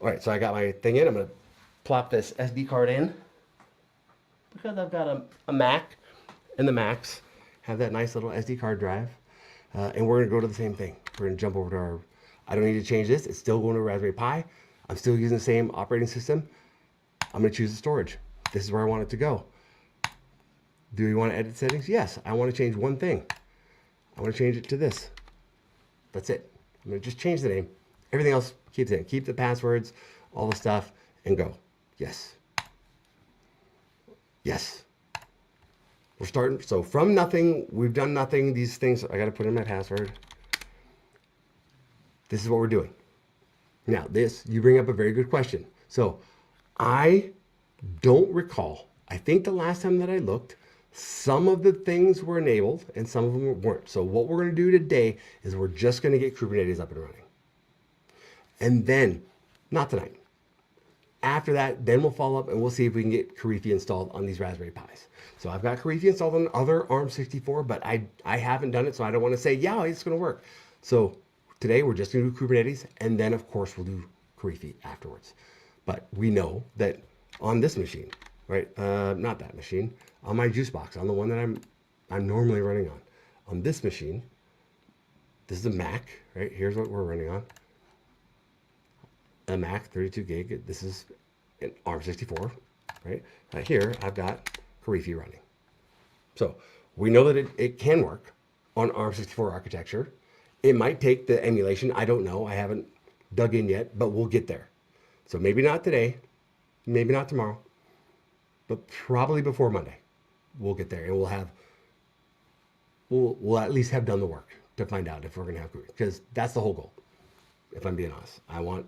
Speaker 1: right, so I got my thing in. I'm going to plop this SD card in because I've got a Mac, and the Macs have that nice little SD card drive. And we're going to go to the same thing. We're going to jump over to our, I don't need to change this. It's still going to Raspberry Pi. I'm still using the same operating system. I'm going to choose the storage. This is where I want it to go. Do you want to edit settings? Yes. I want to change one thing. I want to change it to this. That's it. I'm going to just change the name. Everything else keeps in. Keep the passwords, all the stuff, and go. Yes. Yes. We're starting. So from nothing, we've done nothing. These things, I got to put in my password. This is what we're doing. Now, you bring up a very good question. So I don't recall. I think the last time that I looked, some of the things were enabled and some of them weren't. So what we're going to do today is we're just going to get Kubernetes up and running. And then, not tonight. After that, then we'll follow up and we'll see if we can get Karifi installed on these Raspberry Pis. So I've got Karifi installed on other ARM64, but I haven't done it, so I don't want to say, yeah, it's going to work. So today we're just going to do Kubernetes, and then of course we'll do Karifi afterwards. But we know that on this machine, right? Not that machine, on my juice box, on the one that I'm normally running on this machine, this is a Mac, right? Here's what we're running on. A Mac 32 gig. This is an ARM64, right? Here I've got Karifi running. So we know that it can work on ARM64 architecture. It might take the emulation. I don't know. I haven't dug in yet, but we'll get there. So maybe not today, maybe not tomorrow, but probably before Monday, we'll get there, and we'll at least have done the work to find out if we're going to have Karifi, because that's the whole goal. If I'm being honest, I want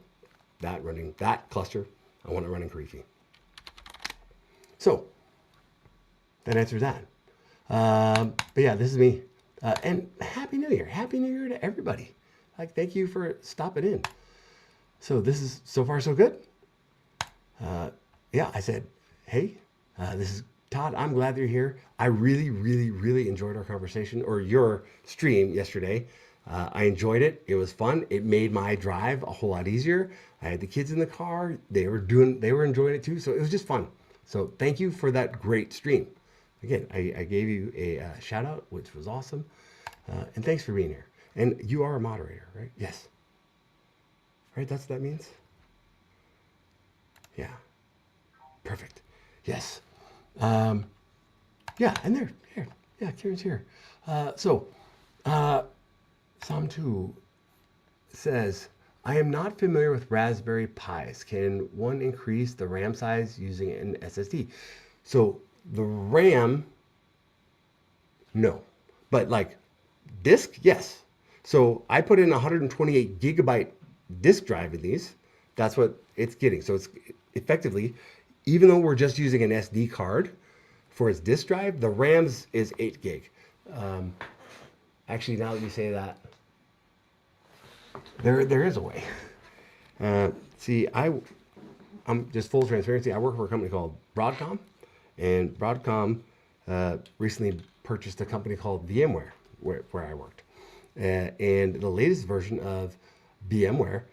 Speaker 1: that running, that cluster, I want it running Karifi. So that answers that. But yeah, this is me. And Happy New Year. Happy New Year to everybody. Like, thank you for stopping in. So this is so far so good. Yeah, I said, hey, this is Todd. I'm glad that you're here. I really, really, really enjoyed our conversation, or your stream yesterday. I enjoyed it. It was fun. It made my drive a whole lot easier. I had the kids in the car. They were enjoying it too. So it was just fun. So thank you for that great stream. Again, I gave you a shout out, which was awesome. And thanks for being here. And you are a moderator, right? Yes. Right? That's what that means? Yeah. Perfect. Yes. Yeah, and there. Here. Yeah, Kieran's here. Psalm 2 says, I am not familiar with Raspberry Pis. Can one increase the RAM size using an SSD? So the RAM, no. But like disk, yes. So I put in a 128 gigabyte disk drive in these. That's what it's getting. So it's effectively, even though we're just using an SD card for its disk drive, the RAM's is 8 gig. Actually, now that you say that, there is a way. See, I'm just full transparency. I work for a company called Broadcom, and Broadcom recently purchased a company called VMware, where I worked. And the latest version of VMware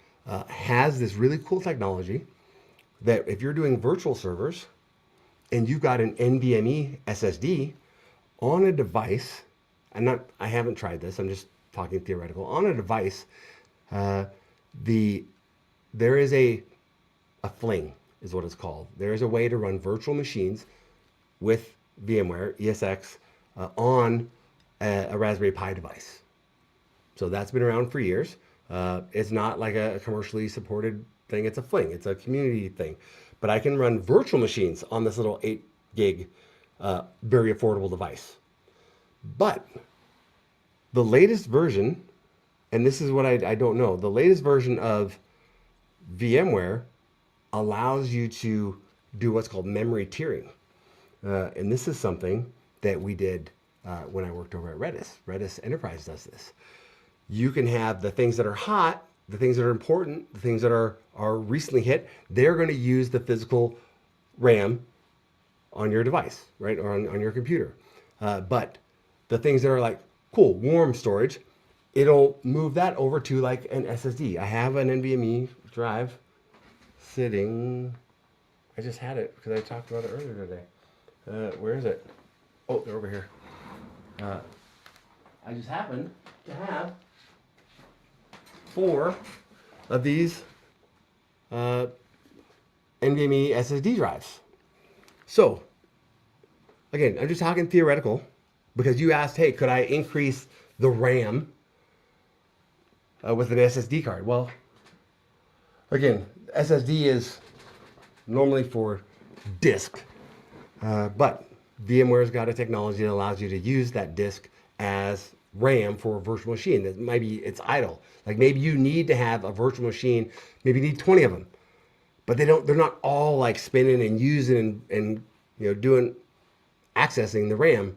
Speaker 1: has this really cool technology that if you're doing virtual servers and you've got an NVMe SSD on a device, I haven't tried this, I'm just talking theoretical, on a device, the there is a fling is what it's called. There is a way to run virtual machines with VMware ESX on a Raspberry Pi device. So that's been around for years. It's not like a commercially supported thing. It's a fling. It's a community thing. But I can run virtual machines on this little 8 gig, very affordable device. But the latest version, and this is what I don't know, the latest version of VMware allows you to do what's called memory tiering. And this is something that we did when I worked over at Redis. Redis Enterprise does this. You can have the things that are hot, the things that are important, the things that are recently hit, they're going to use the physical RAM on your device, right, or on your computer. But the things that are like, cool, warm storage, it'll move that over to like an SSD. I have an NVMe drive sitting, I just had it because I talked about it earlier today. Where is it? Oh, they're over here. I just happen to have 4 of these NVMe SSD drives. So, again, I'm just talking theoretical because you asked, hey, could I increase the RAM with an SSD card? Well, again, SSD is normally for disk, but VMware's got a technology that allows you to use that disk as RAM for a virtual machine. That maybe it's idle. Like maybe you need to have a virtual machine, maybe you need 20 of them, but they're not all like spinning and using and accessing the RAM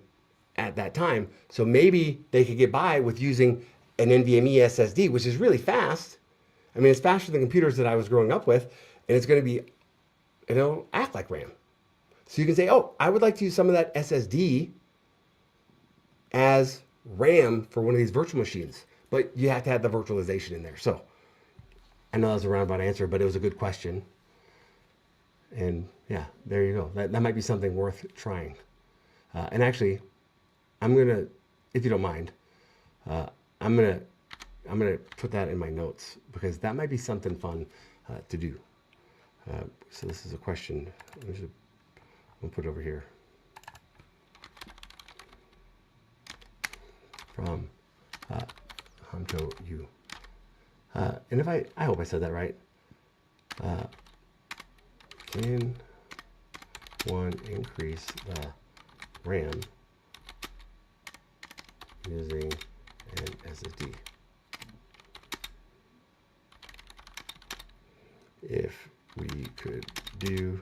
Speaker 1: at that time. So maybe they could get by with using an NVMe SSD, which is really fast. I mean, it's faster than computers that I was growing up with, and it's going to be, it'll act like RAM. So you can say, oh, I would like to use some of that SSD as RAM for one of these virtual machines, but you have to have the virtualization in there. So I know that was a roundabout answer, but it was a good question. And yeah, there you go. That might be something worth trying. And actually, I'm gonna, if you don't mind, I'm gonna put that in my notes because that might be something fun to do. So this is a question. We'll put it over here. From Hamto Yu. And if I hope I said that right. Can one increase the RAM using an SSD? If we could do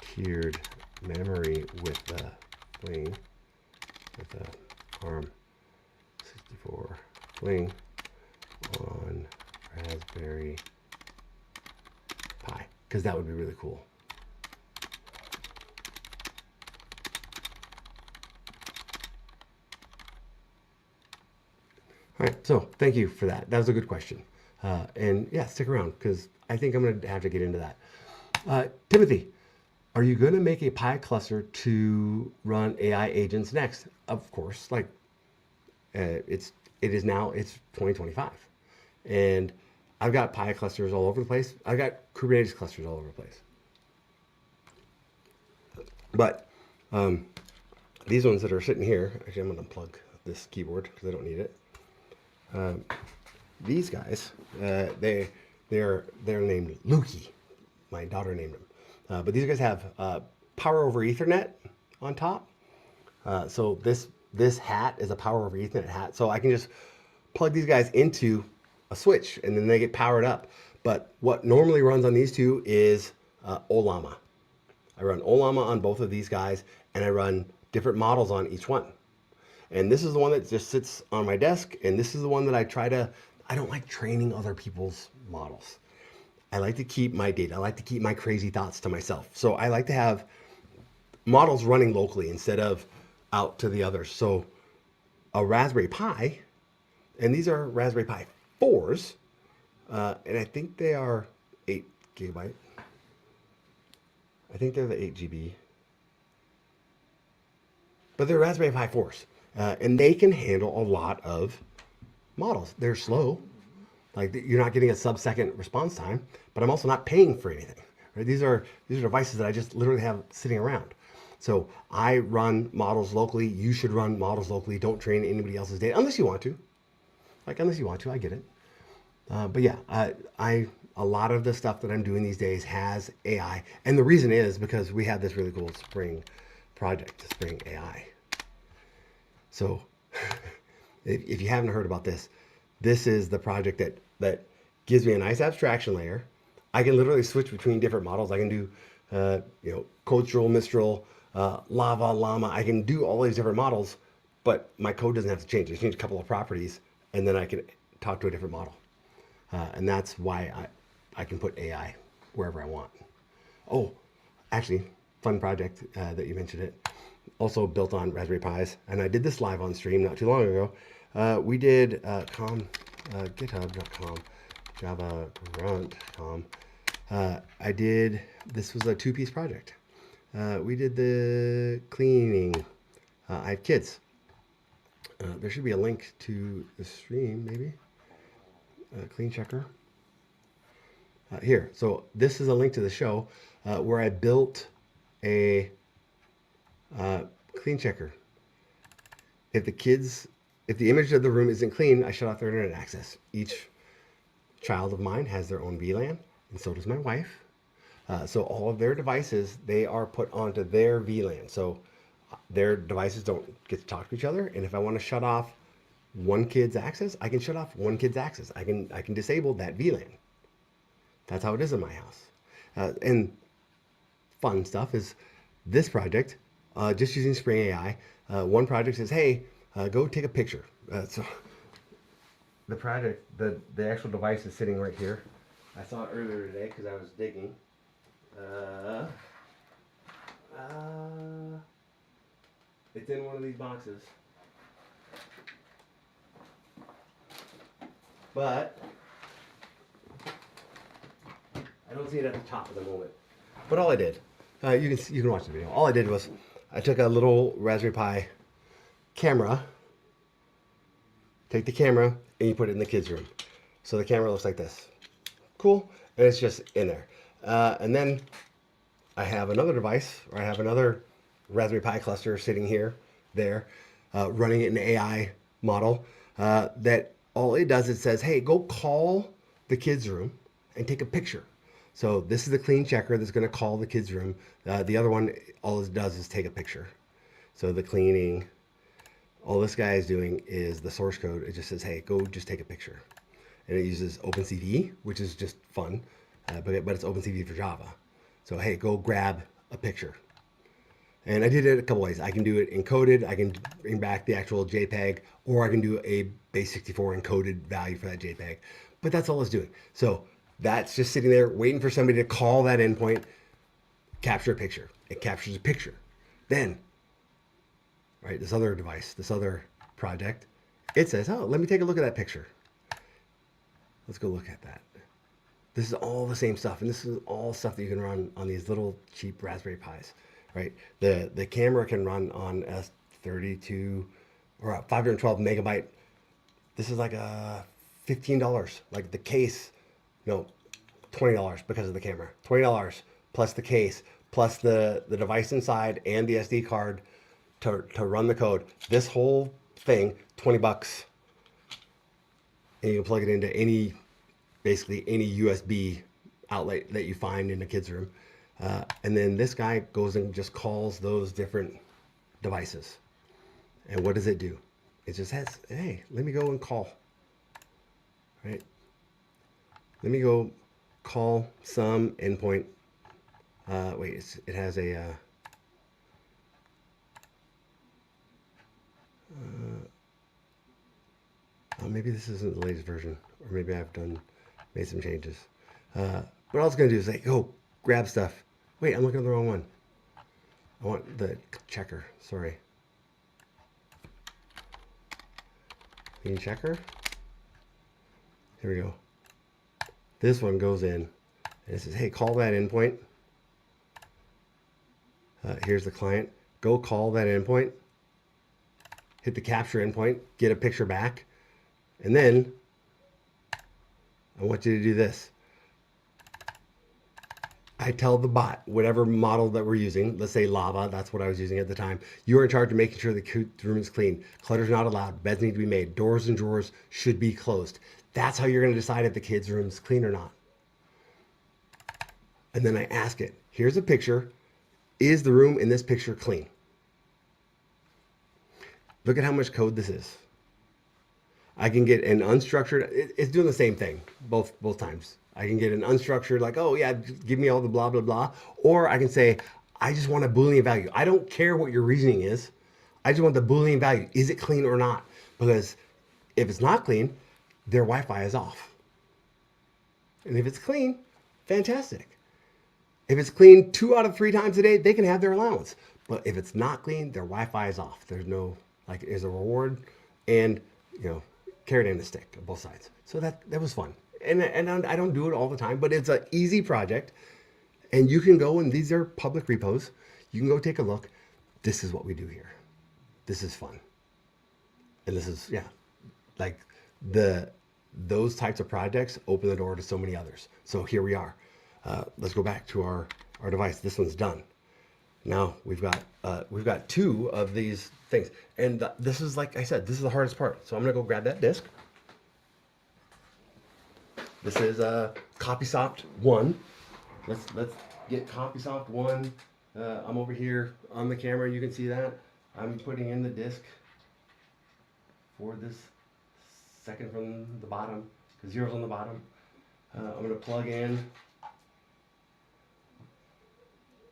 Speaker 1: tiered memory with the fling, with the ARM 64 fling on Raspberry Pi, because that would be really cool. All right, so thank you for that. That was a good question. And yeah, stick around because I think I'm going to have to get into that. Timothy, are you going to make a Pi cluster to run AI agents next? Of course, like it's 2025, and I've got Pi clusters all over the place. I've got Kubernetes clusters all over the place. But these ones that are sitting here, actually, I'm going to unplug this keyboard because I don't need it. These guys, they're named Lukey. My daughter named them. But these guys have power over Ethernet on top. So this hat is a power over Ethernet hat. So I can just plug these guys into a switch and then they get powered up. But what normally runs on these two is Olama. I run Olama on both of these guys and I run different models on each one. And this is the one that just sits on my desk. And this is the one that I don't like training other people's models. I like to keep my data. I like to keep my crazy thoughts to myself. So I like to have models running locally instead of out to the others. So a Raspberry Pi, and these are Raspberry Pi 4s, and I think they are 8 gigabyte. I think they're the 8 GB. But they're Raspberry Pi 4s, and they can handle a lot of models. They're slow. Like you're not getting a sub-second response time, but I'm also not paying for anything. Right? These are devices that I just literally have sitting around. So I run models locally. You should run models locally. Don't train anybody else's data unless you want to. Unless you want to, I get it. But yeah, a lot of the stuff that I'm doing these days has AI, and the reason is because we have this really cool Spring project, Spring AI. So if you haven't heard about this, this is the project that gives me a nice abstraction layer. I can literally switch between different models. I can do, cultural, Mistral, Lava, Llama. I can do all these different models, but my code doesn't have to change. I change a couple of properties, and then I can talk to a different model. And that's why I can put AI wherever I want. Oh, actually, fun project that you mentioned it. Also built on Raspberry Pis. And I did this live on stream not too long ago. We did github.com, Java grunt.com. This was a two-piece project. We did the cleaning. I have kids. There should be a link to the stream, maybe. Clean checker. Here, so this is a link to the show where I built a clean checker. If the image of the room isn't clean, I shut off their internet access. Each child of mine has their own VLAN, and so does my wife. So all of their devices, they are put onto their VLAN. So their devices don't get to talk to each other. And if I want to shut off one kid's access, I can shut off one kid's access. I can disable that VLAN. That's how it is in my house. And fun stuff is this project, just using Spring AI. One project says, hey, go take a picture. So the project, the actual device is sitting right here. I saw it earlier today because I was digging. It's in one of these boxes. But I don't see it at the top at the moment. But all I did, you can watch the video. All I did was I took a little Raspberry Pi camera, take the camera, and you put it in the kids' room. So the camera looks like this. Cool. And it's just in there. And then I have another device, or I have another Raspberry Pi cluster sitting here, running an AI model that all it does is says, hey, go call the kids' room and take a picture. So this is the clean checker that's going to call the kids' room. The other one, all it does is take a picture. So the cleaning, all this guy is doing is the source code. It just says, hey, go just take a picture. And it uses OpenCV, which is just fun, but it's OpenCV for Java. So, hey, go grab a picture. And I did it a couple ways. I can do it encoded. I can bring back the actual JPEG, or I can do a base64 encoded value for that JPEG. But that's all it's doing. So that's just sitting there waiting for somebody to call that endpoint, capture a picture. It captures a picture. Then, right, this other device, this other project, it says, oh, let me take a look at that picture. Let's go look at that. This is all the same stuff, and this is all stuff that you can run on these little cheap Raspberry Pis, right? The camera can run on a 32 or a 512 megabyte. This is like a $15. Like the case, no, $20 because of the camera. $20 plus the case, plus the device inside and the SD card to run the code. This whole thing, $20. And you can plug it into basically any USB outlet that you find in a kid's room. And then this guy goes and just calls those different devices. And what does it do? It just says, hey, let me go and call. Right? Let me go call some endpoint. It has a... maybe this isn't the latest version, or maybe I've made some changes. But all it's going to do is like, go grab stuff. Wait, I'm looking at the wrong one. I want the checker. Sorry. Clean checker. Here we go. This one goes in and it says, hey, call that endpoint. Here's the client. Go call that endpoint. Hit the capture endpoint. Get a picture back. And then I want you to do this. I tell the bot, whatever model that we're using, let's say Lava, that's what I was using at the time. You're in charge of making sure the room is clean. Clutter's not allowed. Beds need to be made. Doors and drawers should be closed. That's how you're going to decide if the kid's room is clean or not. And then I ask it, here's a picture. Is the room in this picture clean? Look at how much code this is. I can get an unstructured, it's doing the same thing both times. I can get an unstructured, like, oh yeah, give me all the blah, blah, blah. Or I can say, I just want a Boolean value. I don't care what your reasoning is. I just want the Boolean value. Is it clean or not? Because if it's not clean, their Wi-Fi is off. And if it's clean, fantastic. If it's clean 2 out of 3 times a day, they can have their allowance. But if it's not clean, their Wi-Fi is off. There's no, like, there's a reward and, you know, carrot and a stick on both sides. So that was fun. And I don't do it all the time, but it's an easy project. And you can go, and these are public repos. You can go take a look. This is what we do here. This is fun. And this is, yeah, like those types of projects open the door to so many others. So here we are. Let's go back to our device. This one's done. Now we've got 2 of these things. And this is, like I said, this is the hardest part. So I'm gonna go grab that disk. This is CopySoft 1. Let's get CopySoft 1. I'm over here on the camera. You can see that. I'm putting in the disk for this second from the bottom, because 0's on the bottom. I'm going to plug in.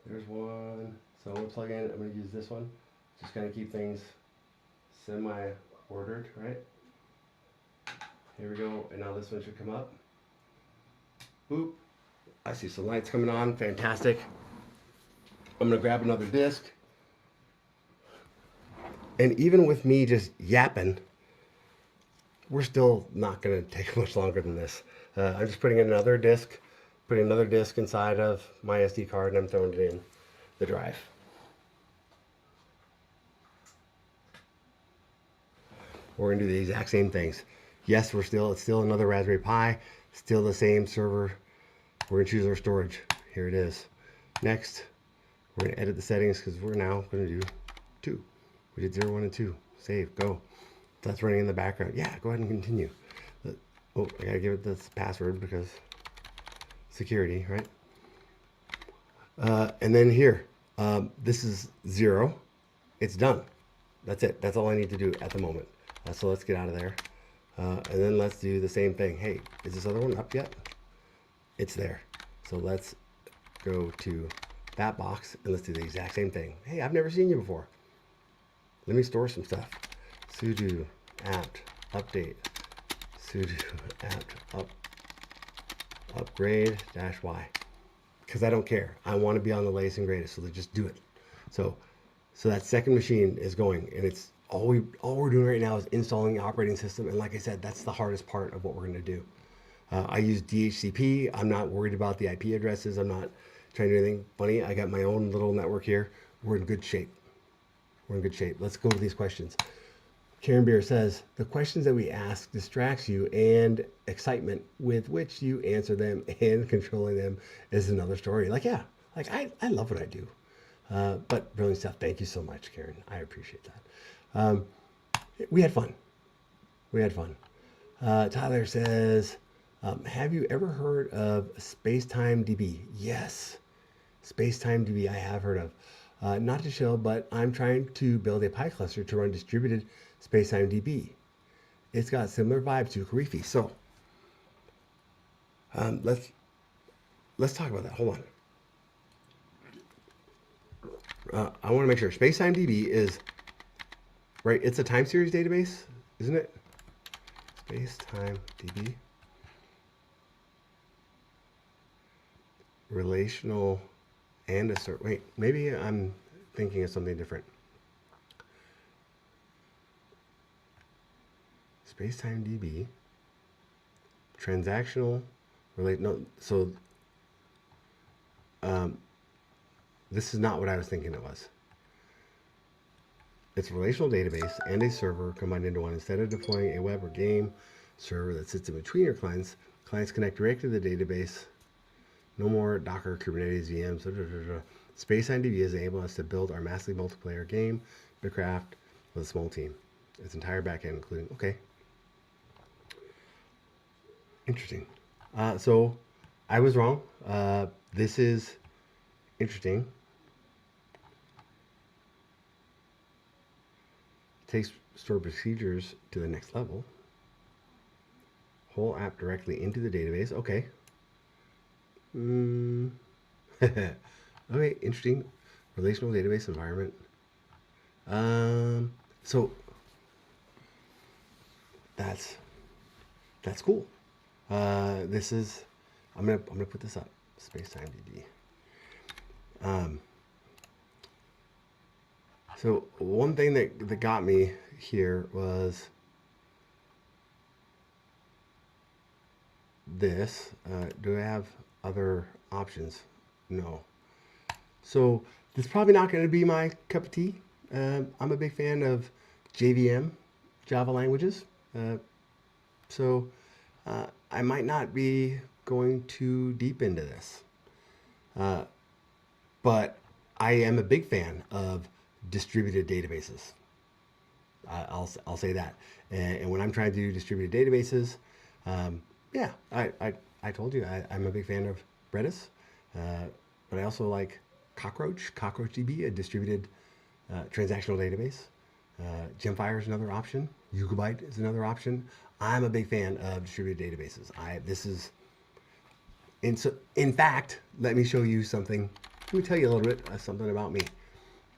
Speaker 1: There's one. So I'm going to plug in. I'm going to use this one. Just kind of keep things semi-ordered, right? Here we go. And now this one should come up. Boop. I see some lights coming on. Fantastic. I'm going to grab another disk. And even with me just yapping, we're still not going to take much longer than this. I'm just putting in another disk, putting another disk inside of my SD card, and I'm throwing it in the drive. We're going to do the exact same things. Yes, it's still another Raspberry Pi, still the same server. We're going to choose our storage. Here it is. Next, we're going to edit the settings because we're now going to do 2. We did 0, 1, and 2. Save, go. That's running in the background. Yeah, go ahead and continue. Oh, I gotta give it this password because security, right? And then here, this is 0. It's done. That's it. That's all I need to do at the moment. So let's get out of there. And then let's do the same thing. Hey, is this other one up yet? It's there. So let's go to that box and let's do the exact same thing. Hey, I've never seen you before. Let me store some stuff. Sudo apt update. Sudo apt upgrade -y. Because I don't care. I want to be on the latest and greatest. So let's just do it. So that second machine is going, and it's all we're doing right now is installing the operating system. And like I said, that's the hardest part of what we're going to do. I use DHCP. I'm not worried about the IP addresses. I'm not trying to do anything funny. I got my own little network here. We're in good shape. We're in good shape. Let's go over these questions. Karen Beer says, the questions that we ask distracts you, and excitement with which you answer them and controlling them is another story. Like, yeah, like I love what I do. But brilliant stuff. Thank you so much, Karen. I appreciate that. We had fun. We had fun. Tyler says, have you ever heard of SpaceTimeDB? Yes. SpaceTimeDB I have heard of. Not to chill, but I'm trying to build a Pi cluster to run distributed SpaceTimeDB. It's got similar vibes to Karifi. So let's talk about that. Hold on. I want to make sure SpaceTimeDB is right. It's a time series database, isn't it? SpaceTimeDB. Relational and assert. Wait, maybe I'm thinking of something different. SpaceTimeDB. Transactional. Relate. No. So this is not what I was thinking it was. It's a relational database and a server combined into one. Instead of deploying a web or game server that sits in between your clients, Clients connect directly to the database. No more Docker, Kubernetes, VMs. Da, da, da, da. Space IDV is enabling us to build our massively multiplayer game, Bitcraft, with a small team. Its entire backend, including, okay. Interesting. So I was wrong. This is interesting. Takes stored procedures to the next level. Whole app directly into the database. Okay. Okay, interesting. Relational database environment. So that's cool. This is I'm gonna put this up. Spacetime DB. So one thing that got me here was this. Do I have other options? No. So this is probably not going to be my cup of tea. I'm a big fan of JVM, Java languages. So I might not be going too deep into this. But I am a big fan of distributed databases. I'll say that. And when I'm trying to do distributed databases, yeah, I told you I'm a big fan of Redis, but I also like CockroachDB, a distributed transactional database. Gemfire is another option. Yugabyte is another option. I'm a big fan of distributed databases. In fact, let me show you something. Let me tell you a little bit of something about me.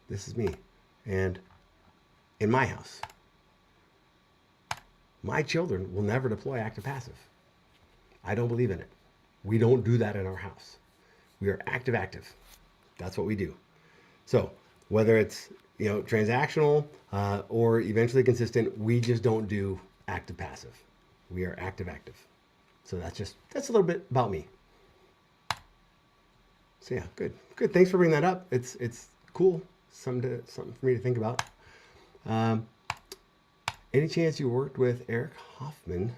Speaker 1: This is me. And in my house, my children will never deploy active passive. I don't believe in it. We don't do that in our house. We are active. That's what we do. So whether it's transactional or eventually consistent, we just don't do active passive. We are active. So that's a little bit about me. So yeah, good. Thanks for bringing that up. It's cool. Something for me to think about. Any chance you worked with Eric Hoffman?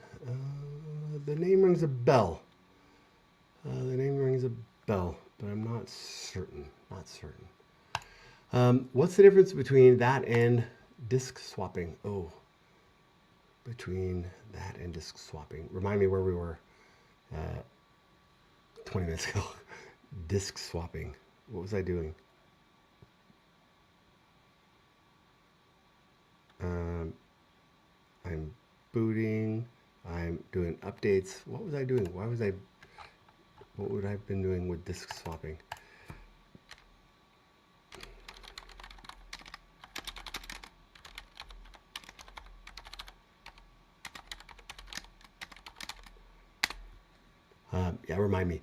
Speaker 1: The name rings a bell. But I'm not certain. What's the difference between that and disk swapping? Between that and disk swapping. Remind me where we were 20 minutes ago. Disk swapping. What was I doing? I'm booting. I'm doing updates. What was I doing? What would I have been doing with disk swapping? Yeah, remind me.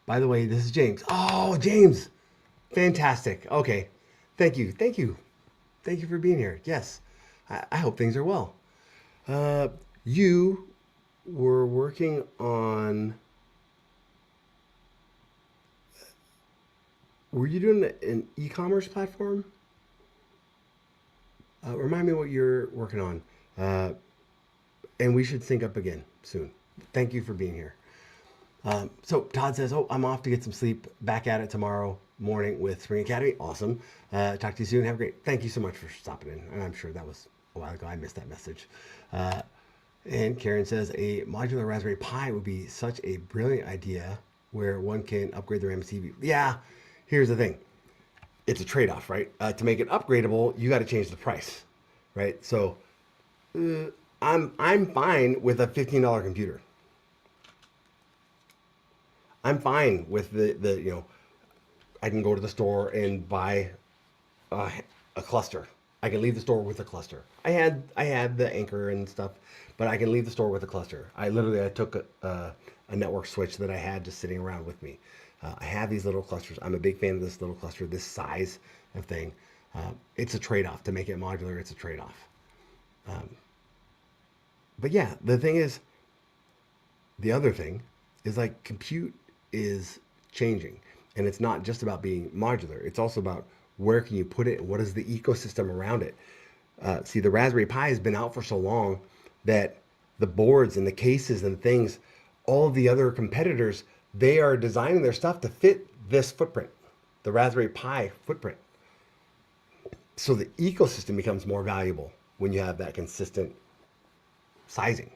Speaker 1: By the way, this is James. Oh, James. Fantastic. Okay. Thank you for being here. Yes. I hope things are well. You were working on... Were you doing an e-commerce platform? Remind me what you're working on. And we should sync up again soon. Thank you for being here. So Todd says, I'm off to get some sleep. Back at it tomorrow morning with Spring Academy. Awesome. Talk to you soon. Have a great... Thank you so much for stopping in. And I'm sure that was a while ago. I missed that message. And Karen says, a modular Raspberry Pi would be such a brilliant idea where one can upgrade their MCV. Yeah, here's the thing. It's a trade-off, right? To make it upgradable, you got to change the price, right? So I'm fine with a $15 computer. I'm fine with the I can go to the store and buy a cluster. I can leave the store with a cluster. I had the Anchor and stuff, but I can leave the store with a cluster. I took a network switch that I had just sitting around with me. I have these little clusters. I'm a big fan of this little cluster, this size of thing. It's a trade-off. To make it modular, it's a trade-off. But yeah, the other thing is like compute is changing, and it's not just about being modular. It's also about where can you put it and what is the ecosystem around it. See, the Raspberry Pi has been out for so long that the boards and the cases and things, all of the other competitors, they are designing their stuff to fit this footprint, the Raspberry Pi footprint. So the ecosystem becomes more valuable when you have that consistent sizing.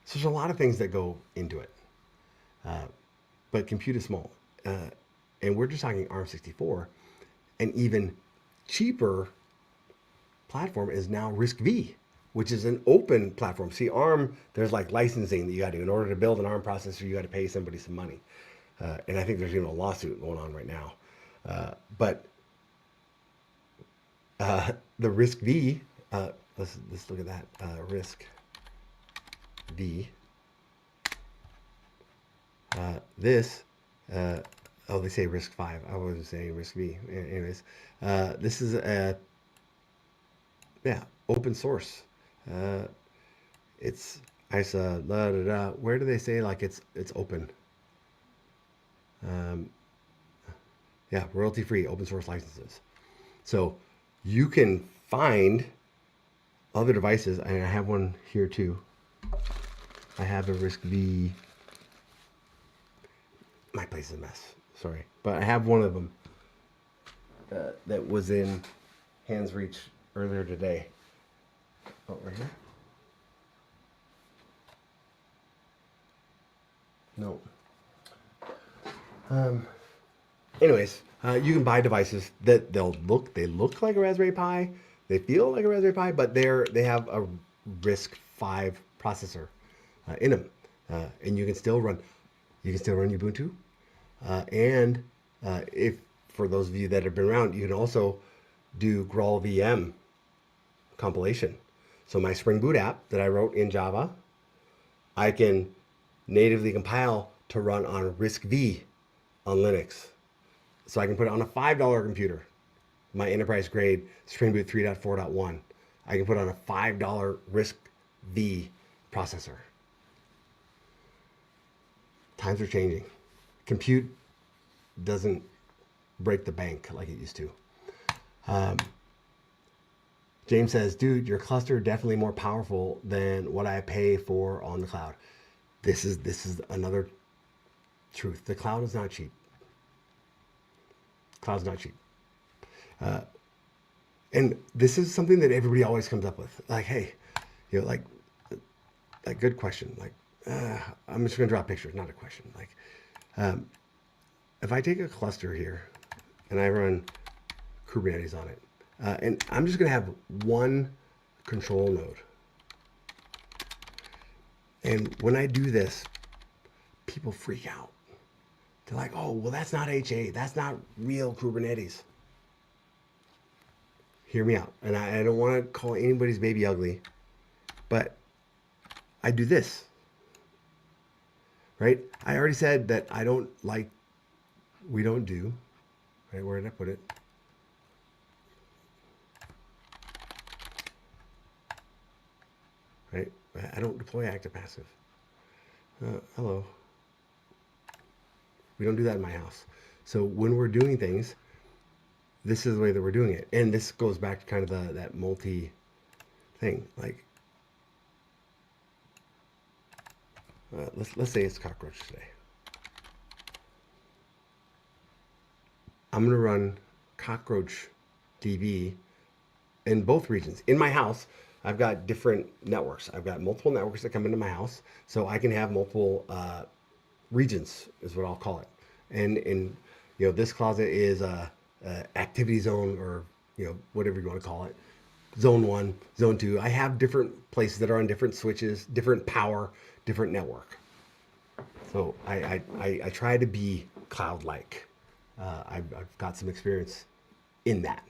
Speaker 1: So there's a lot of things that go into it. But compute is small. And we're just talking ARM64. And even cheaper platform is now RISC-V, which is an open platform. See, ARM, there's like licensing that you got to do. In order to build an ARM processor, you got to pay somebody some money. And I think there's even a lawsuit going on right now. But the RISC-V, let's look at that. RISC-V. They say RISC-V. I wasn't saying RISC-V. Anyways, this is open source. It's ISA, where do they say like it's open? Royalty free, open source licenses. So you can find other devices, and I have one here too. I have a RISC-V. My place is a mess. Sorry, but I have one of them that was in hand's reach earlier today. Oh, right here? No. Anyways, you can buy devices that they look like a Raspberry Pi, they feel like a Raspberry Pi, but they have a RISC-V processor in them, and you can still run Ubuntu. And if for those of you that have been around, you can also do Graal VM compilation. So my Spring Boot app that I wrote in Java, I can natively compile to run on RISC-V on Linux. So I can put it on a $5 computer, my enterprise grade Spring Boot 3.4.1. I can put it on a $5 RISC-V processor. Times are changing. Compute doesn't break the bank like it used to. James says, dude, your cluster definitely more powerful than what I pay for on the cloud. This is another truth. The cloud is not cheap. Cloud's not cheap. And this is something that everybody always comes up with. Like, hey, like good question. Like, I'm just gonna draw pictures, not a question. Like, if I take a cluster here and I run Kubernetes on it, and I'm just gonna have one control node. And when I do this, people freak out. They're like, oh, well, that's not HA. That's not real Kubernetes. Hear me out. And I don't want to call anybody's baby ugly, but I do this, right? I already said that we don't do, right? Where did I put it? Right? I don't deploy active passive. Hello. We don't do that in my house. So when we're doing things, this is the way that we're doing it. And this goes back to kind of that multi thing. Like, let's say it's cockroach today. I'm going to run cockroach DB in both regions. In my house, I've got different networks. I've got multiple networks that come into my house, so I can have multiple regions, is what I'll call it. And this closet is a activity zone, or whatever you want to call it. Zone 1, zone 2. I have different places that are on different switches, different power, different network. So I try to be cloud-like. I've got some experience in that,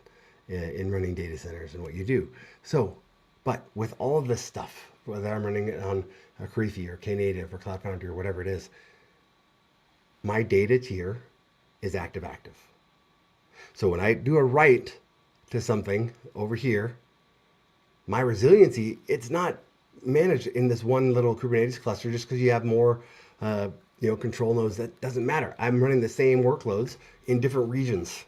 Speaker 1: in running data centers and what you do. So, but with all of this stuff, whether I'm running it on a Creefy or Knative or Cloud Foundry or whatever it is, my data tier is active. So when I do a write to something over here, my resiliency, it's not managed in this one little Kubernetes cluster just because you have more control nodes. That doesn't matter. I'm running the same workloads in different regions.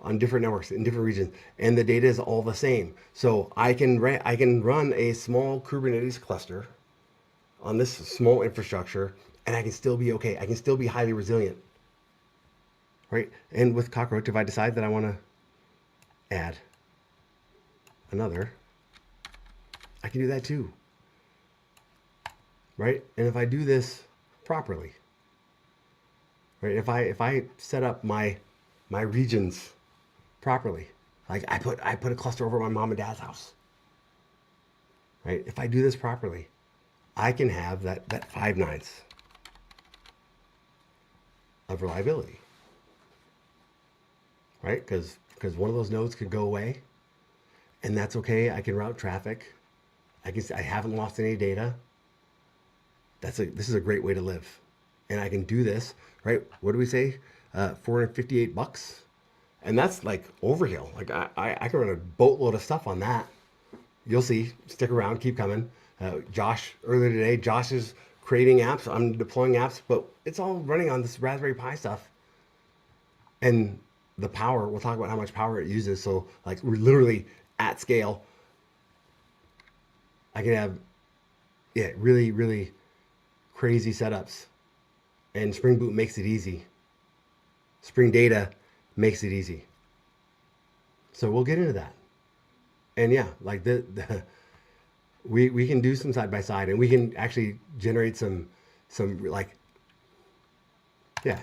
Speaker 1: on different networks in different regions, and the data is all the same. So I can run a small Kubernetes cluster on this small infrastructure, and I can still be okay. I can still be highly resilient, right? And with Cockroach, if I decide that I want to add another, I can do that too, right? And if I do this properly, right? If I set up my regions properly, like I put a cluster over my mom and dad's house, right? If I do this properly, I can have that 5 nines of reliability, right? Because one of those nodes could go away, and that's okay. I can route traffic. I haven't lost any data. This is a great way to live, and I can do this, right? What do we say? $458, and that's like overkill. Like I can run a boatload of stuff on that. You'll see. Stick around. Keep coming. Josh, earlier today, Josh is creating apps. I'm deploying apps, but it's all running on this Raspberry Pi stuff. And the power, we'll talk about how much power it uses. So like we're literally at scale. I can have, yeah, really, really crazy setups. And Spring Boot makes it easy. Spring Data makes it easy. So we'll get into that. And yeah, like we can do some side by side, and we can actually generate some like, yeah.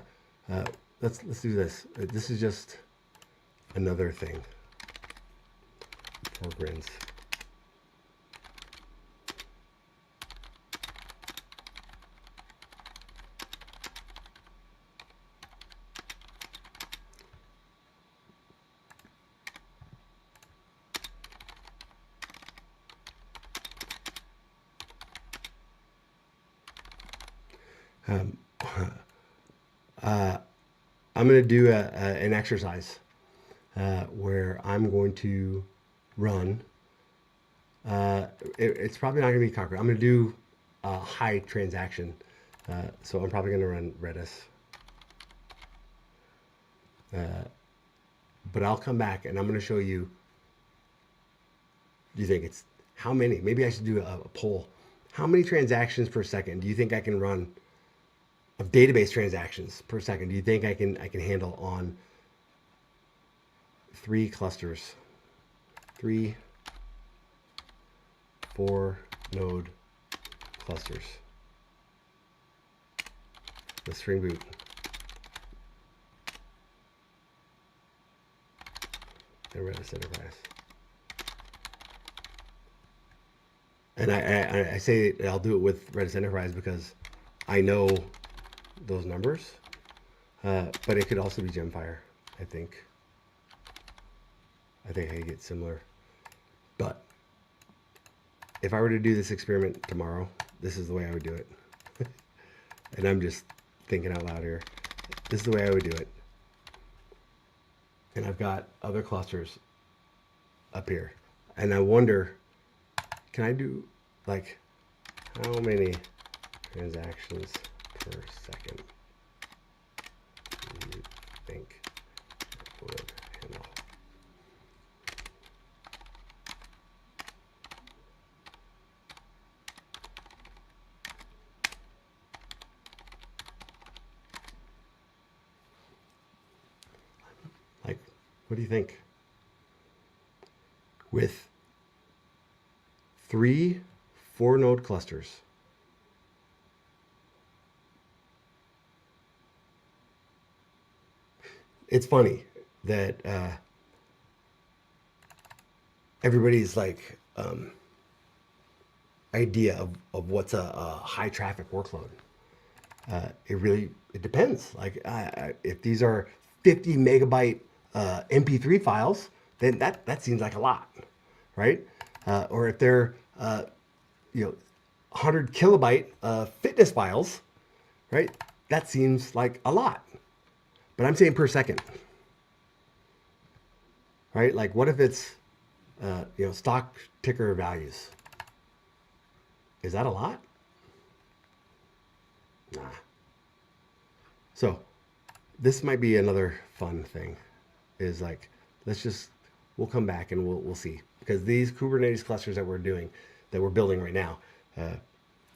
Speaker 1: Let's do this. This is just another thing for grins. I'm going to do an exercise where I'm going to run. It's probably not going to be Cockroach. I'm going to do a high transaction. So I'm probably going to run Redis. But I'll come back and I'm going to show you. Do you think it's how many? Maybe I should do a poll. How many transactions per second do you think I can run of database transactions per second? Do you think I can handle on 3 clusters, 3, 4 node clusters? The Spring Boot. And Redis Enterprise. And I say I'll do it with Redis Enterprise because I know those numbers, but it could also be Gemfire. I think I get similar. But if I were to do this experiment tomorrow, this is the way I would do it. And I'm just thinking out loud here. This is the way I would do it. And I've got other clusters up here. And I wonder, can I do like how many transactions per second do you think it would handle? Like, what do you think? With 3 4-node clusters. It's funny that everybody's like idea of what's a high traffic workload. It depends. Like if these are 50 megabyte MP3 files, then that seems like a lot, right? Or if they're 100 kilobyte fitness files, right? That seems like a lot. But I'm saying per second, right? Like what if it's stock ticker values? Is that a lot? Nah. So this might be another fun thing is like, we'll come back and we'll see, because these Kubernetes clusters that we're building right now,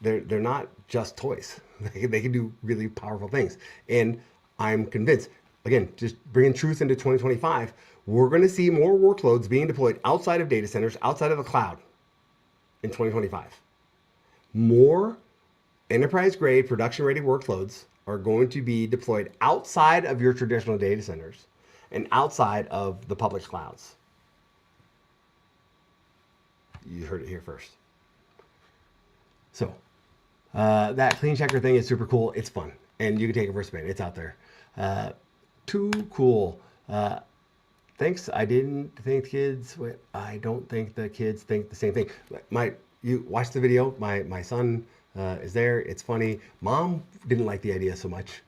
Speaker 1: they're not just toys. They can do really powerful things, and I'm convinced. Again, just bringing truth into 2025, we're going to see more workloads being deployed outside of data centers, outside of the cloud in 2025. More enterprise-grade, production-ready workloads are going to be deployed outside of your traditional data centers and outside of the public clouds. You heard it here first. So that clean checker thing is super cool. It's fun, and you can take it for a spin. It's out there. Too cool. Thanks. I didn't think kids. I don't think the kids think the same thing. You watch the video. My son is there. It's funny. Mom didn't like the idea so much.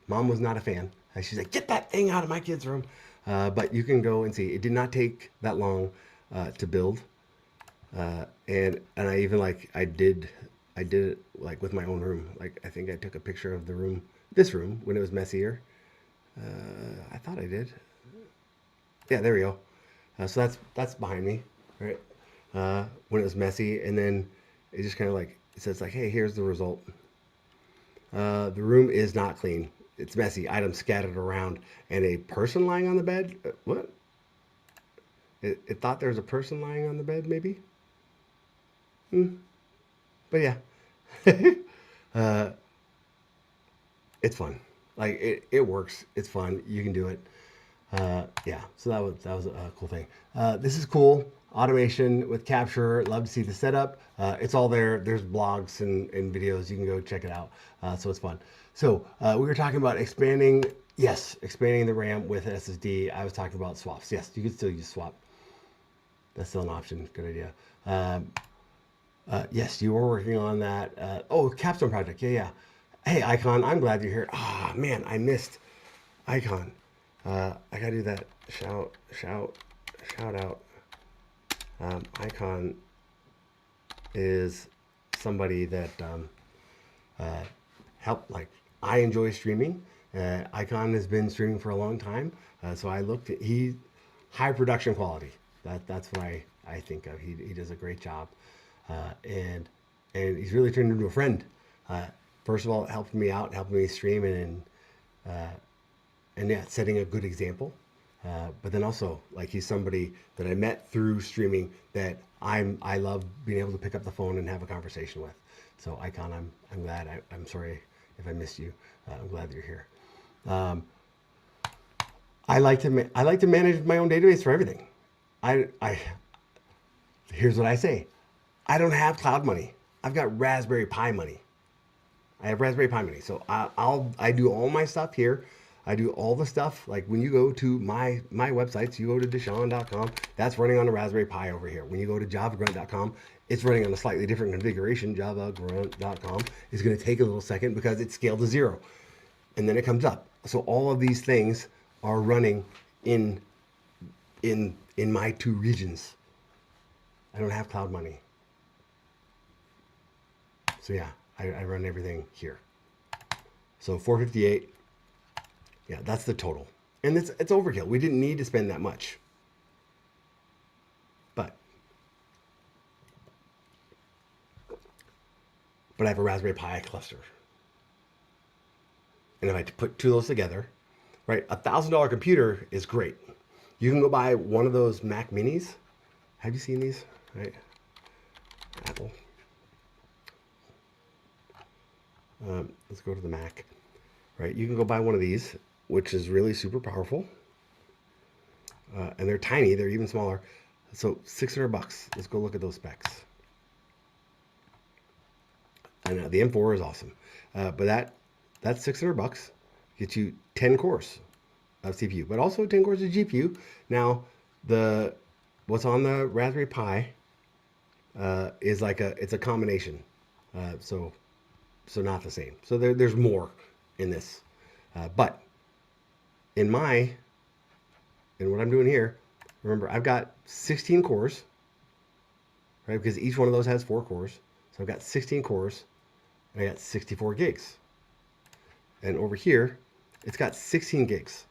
Speaker 1: Mom was not a fan. She's like, get that thing out of my kid's room. But you can go and see. It did not take that long to build. And I even I did it like with my own room. Like, I think I took a picture of this room when it was messier. I thought I did. Yeah, there we go. So that's behind me, right? When it was messy, and then it just kind of it says hey, here's the result. The room is not clean. It's messy. Items scattered around, and a person lying on the bed. What? It thought there was a person lying on the bed, maybe. But yeah, it's fun. It works. It's fun. You can do it. Yeah. So that was a cool thing. This is cool. Automation with Capture. Love to see the setup. It's all there. There's blogs and videos. You can go check it out. So it's fun. So we were talking about expanding. Yes, expanding the RAM with SSD. I was talking about swaps. Yes, you can still use swap. That's still an option. Good idea. Yes, you were working on that. Capstone project. Yeah. Hey, Icon, I'm glad you're here. Man, I missed Icon. I gotta do that. Shout out. Icon is somebody that helped. I enjoy streaming. Icon has been streaming for a long time, so I looked at high production quality. That's what I think of. He does a great job. And he's really turned into a friend. First of all, helping me out, helping me stream, and yeah, setting a good example. But then also, he's somebody that I met through streaming that I love being able to pick up the phone and have a conversation with. So Icon, I'm glad. I'm sorry if I missed you. I'm glad that you're here. I like to manage my own database for everything. Here's what I say. I don't have cloud money. I've got Raspberry Pi money. I have Raspberry Pi money. So I do all my stuff here. I do all the stuff. When you go to my websites, you go to Deshawn.com, that's running on a Raspberry Pi over here. When you go to JavaGrunt.com, it's running on a slightly different configuration. JavaGrunt.com is going to take a little second because it's scaled to 0. And then it comes up. So all of these things are running in my 2 regions. I don't have cloud money. So yeah, I run everything here. So 458, yeah, that's the total. And it's overkill. We didn't need to spend that much. But I have a Raspberry Pi cluster. And if I put 2 of those together, right, $1,000 computer is great. You can go buy one of those Mac Minis. Have you seen these? Right? Apple. Let's go to the Mac. Right, you can go buy one of these, which is really super powerful. And they're tiny. They're even smaller. So $600. Let's go look at those specs. And the M4 is awesome. But that's $600. Gets you 10 cores of CPU, but also 10 cores of GPU. Now, what's on the Raspberry Pi is it's a combination. So not the same. So there's more in this. But in what I'm doing here, remember, I've got 16 cores, right? Because each one of those has 4 cores. So I've got 16 cores, and I got 64 gigs. And over here, it's got 16 gigs.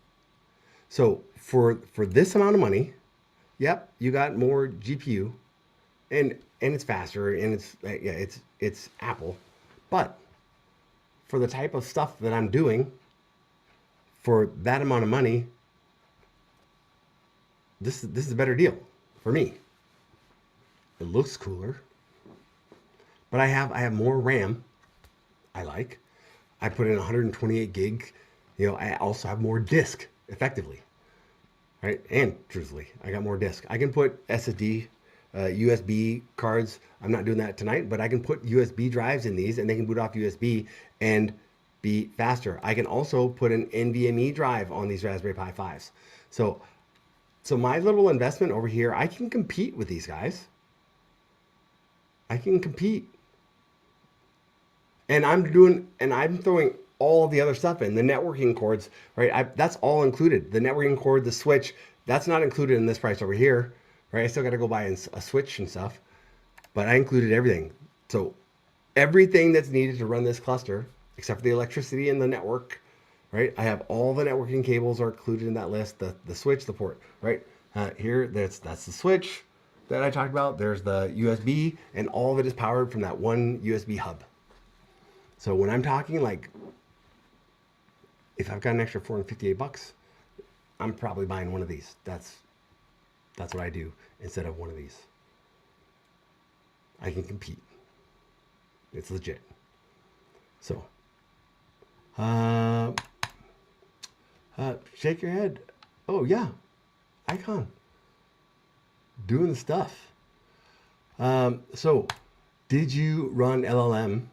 Speaker 1: So for this amount of money, yep, you got more GPU, and it's faster, and it's Apple, but for the type of stuff that I'm doing, for that amount of money, this is a better deal for me. It looks cooler, but I have more RAM. I like. I put in 128 gig. You know, I also have more disk effectively, right? And truthfully, I got more disk. I can put SSD, USB cards. I'm not doing that tonight, but I can put USB drives in these, and they can boot off USB and be faster. I can also put an NVMe drive on these Raspberry Pi 5s. So my little investment over here, I can compete with these guys. I can compete. And I'm throwing all the other stuff in, the networking cords, right? That's all included. The networking cord, the switch, that's not included in this price over here, right? I still got to go buy a switch and stuff, but I included everything. So everything that's needed to run this cluster, except for the electricity and the network, right? I have all the networking cables are included in that list. The switch, the port, right? Here, that's the switch that I talked about. There's the USB, and all of it is powered from that one USB hub. So when I'm talking like, if I've got an extra $458, I'm probably buying one of these. That's what I do instead of one of these. I can compete. It's legit. So, shake your head. Oh yeah, Icon. Doing the stuff. So, did you run LLM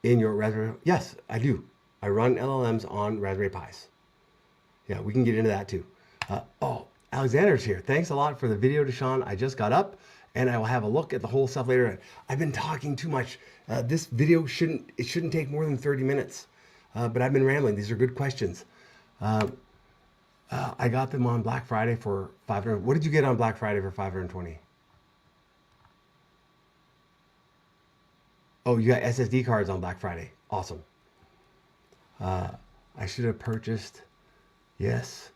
Speaker 1: in your Raspberry? Yes, I do. I run LLMs on Raspberry Pis. Yeah, we can get into that too. Oh, Alexander's here. Thanks a lot for the video, Deshaun. I just got up, and I will have a look at the whole stuff later. I've been talking too much. This video shouldn't take more than 30 minutes, but I've been rambling. These are good questions. I got them on Black Friday for 500. What did you get on Black Friday for 520? Oh, you got SSD cards on Black Friday. Awesome. I should have purchased. Yes.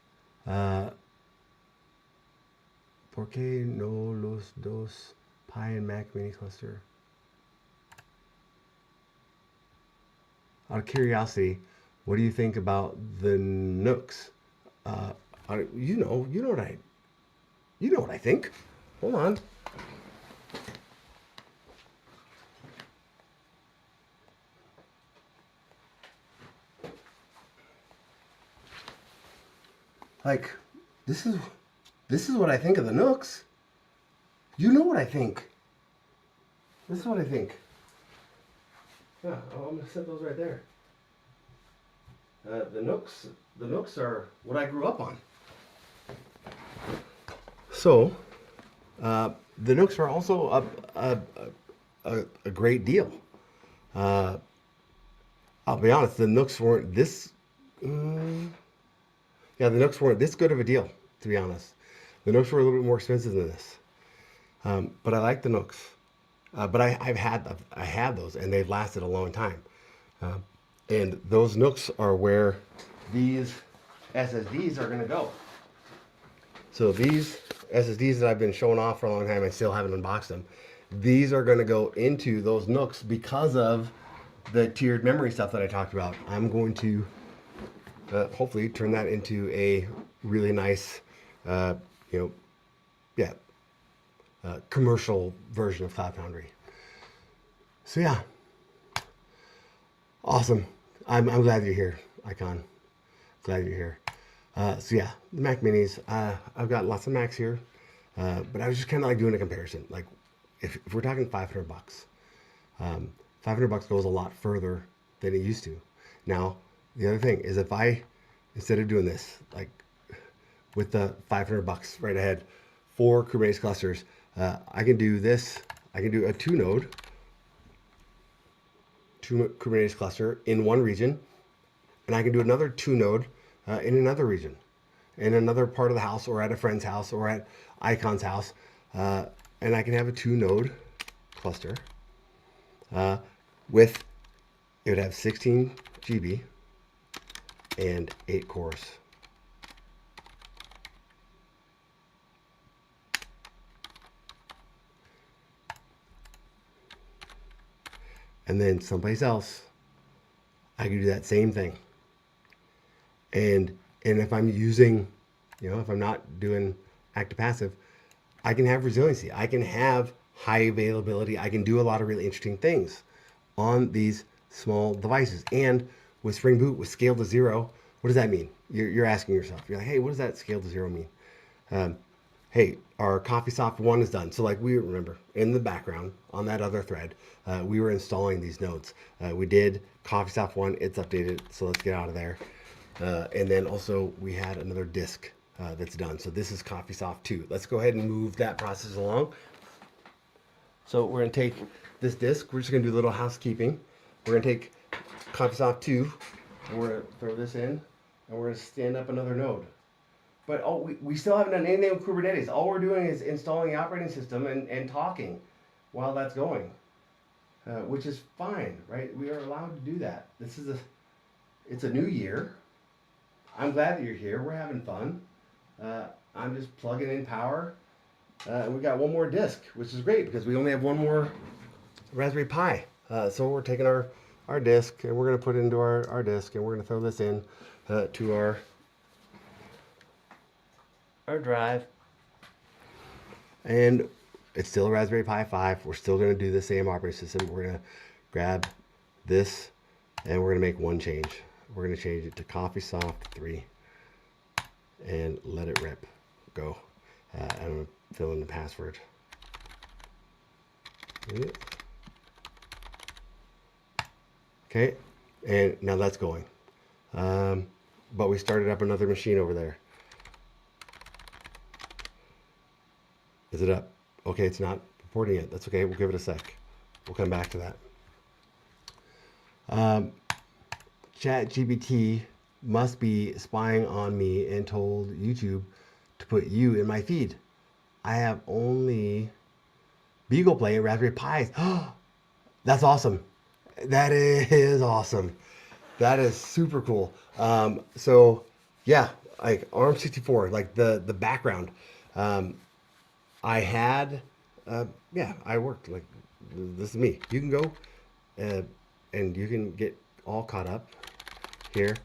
Speaker 1: ¿Por qué no los dos Pi and Mac mini cluster? Out of curiosity, what do you think about the Nooks? You know what I think. Hold on. Like, this is what I think of the Nooks. You know what I think. This is what I think. Yeah, I'm gonna set those right there. The Nooks are what I grew up on. So, the Nooks are also a great deal. I'll be honest, the Nooks weren't this. Yeah, the Nooks weren't this good of a deal, to be honest. The Nooks were a little bit more expensive than this, but I like the Nooks. But I had those, and they've lasted a long time. And those Nooks are where these SSDs are going to go. So these SSDs that I've been showing off for a long time, I still haven't unboxed them. These are going to go into those Nooks because of the tiered memory stuff that I talked about. I'm going to hopefully turn that into a really nice, commercial version of Cloud Foundry. So yeah, awesome. I'm glad you're here, Icon. Glad you're here. So yeah, the Mac Minis. I've got lots of Macs here, but I was just kind of like doing a comparison. Like, if we're talking $500, $500 goes a lot further than it used to. Now, the other thing is, if I, instead of doing this, like with the $500 right ahead, 4 Kubernetes clusters, I can do this. I can do a 2 Kubernetes cluster in one region, and I can do another 2-node in another region, in another part of the house, or at a friend's house, or at Icon's house, and I can have a 2-node cluster with, it would have 16 GB and 8 cores. and then someplace else, I can do that same thing. And if I'm using, if I'm not doing active passive, I can have resiliency. I can have high availability. I can do a lot of really interesting things on these small devices. And with Spring Boot, with scale to zero, what does that mean? You're asking yourself. You're like, hey, what does that scale to zero mean? Hey, our CoffeeSoft 1 is done. So like we remember in the background on that other thread, we were installing these nodes. We did CoffeeSoft 1, it's updated. So let's get out of there. And then also we had another disk that's done. So this is CoffeeSoft 2. Let's go ahead and move that process along. So we're going to take this disk. We're just going to do a little housekeeping. We're going to take CoffeeSoft 2, and we're going to throw this in, and we're going to stand up another node. But we still haven't done anything with Kubernetes. All we're doing is installing the operating system and talking while that's going, which is fine, right? We are allowed to do that. It's a new year. I'm glad that you're here. We're having fun. I'm just plugging in power. We got one more disk, which is great because we only have one more Raspberry Pi. So we're taking our disk and we're going to put it into our disk, and we're going to throw this in to our drive. And it's still a Raspberry Pi 5. We're still going to do the same operating system. We're going to grab this and we're going to make one change. We're going to change it to CoffeeSoft 3 and let it rip. Go. I'm going to fill in the password. Okay, and now that's going. But we started up another machine over there. Is it up? Okay, it's not reporting it. That's okay. We'll give it a sec. We'll come back to that. ChatGPT must be spying on me and told YouTube to put you in my feed. I have only Beagle Play and Raspberry Pis. That's awesome. That is awesome. That is super cool. So yeah, like ARM64, like the background. I had, I worked like, this is me. You can go and you can get all caught up here.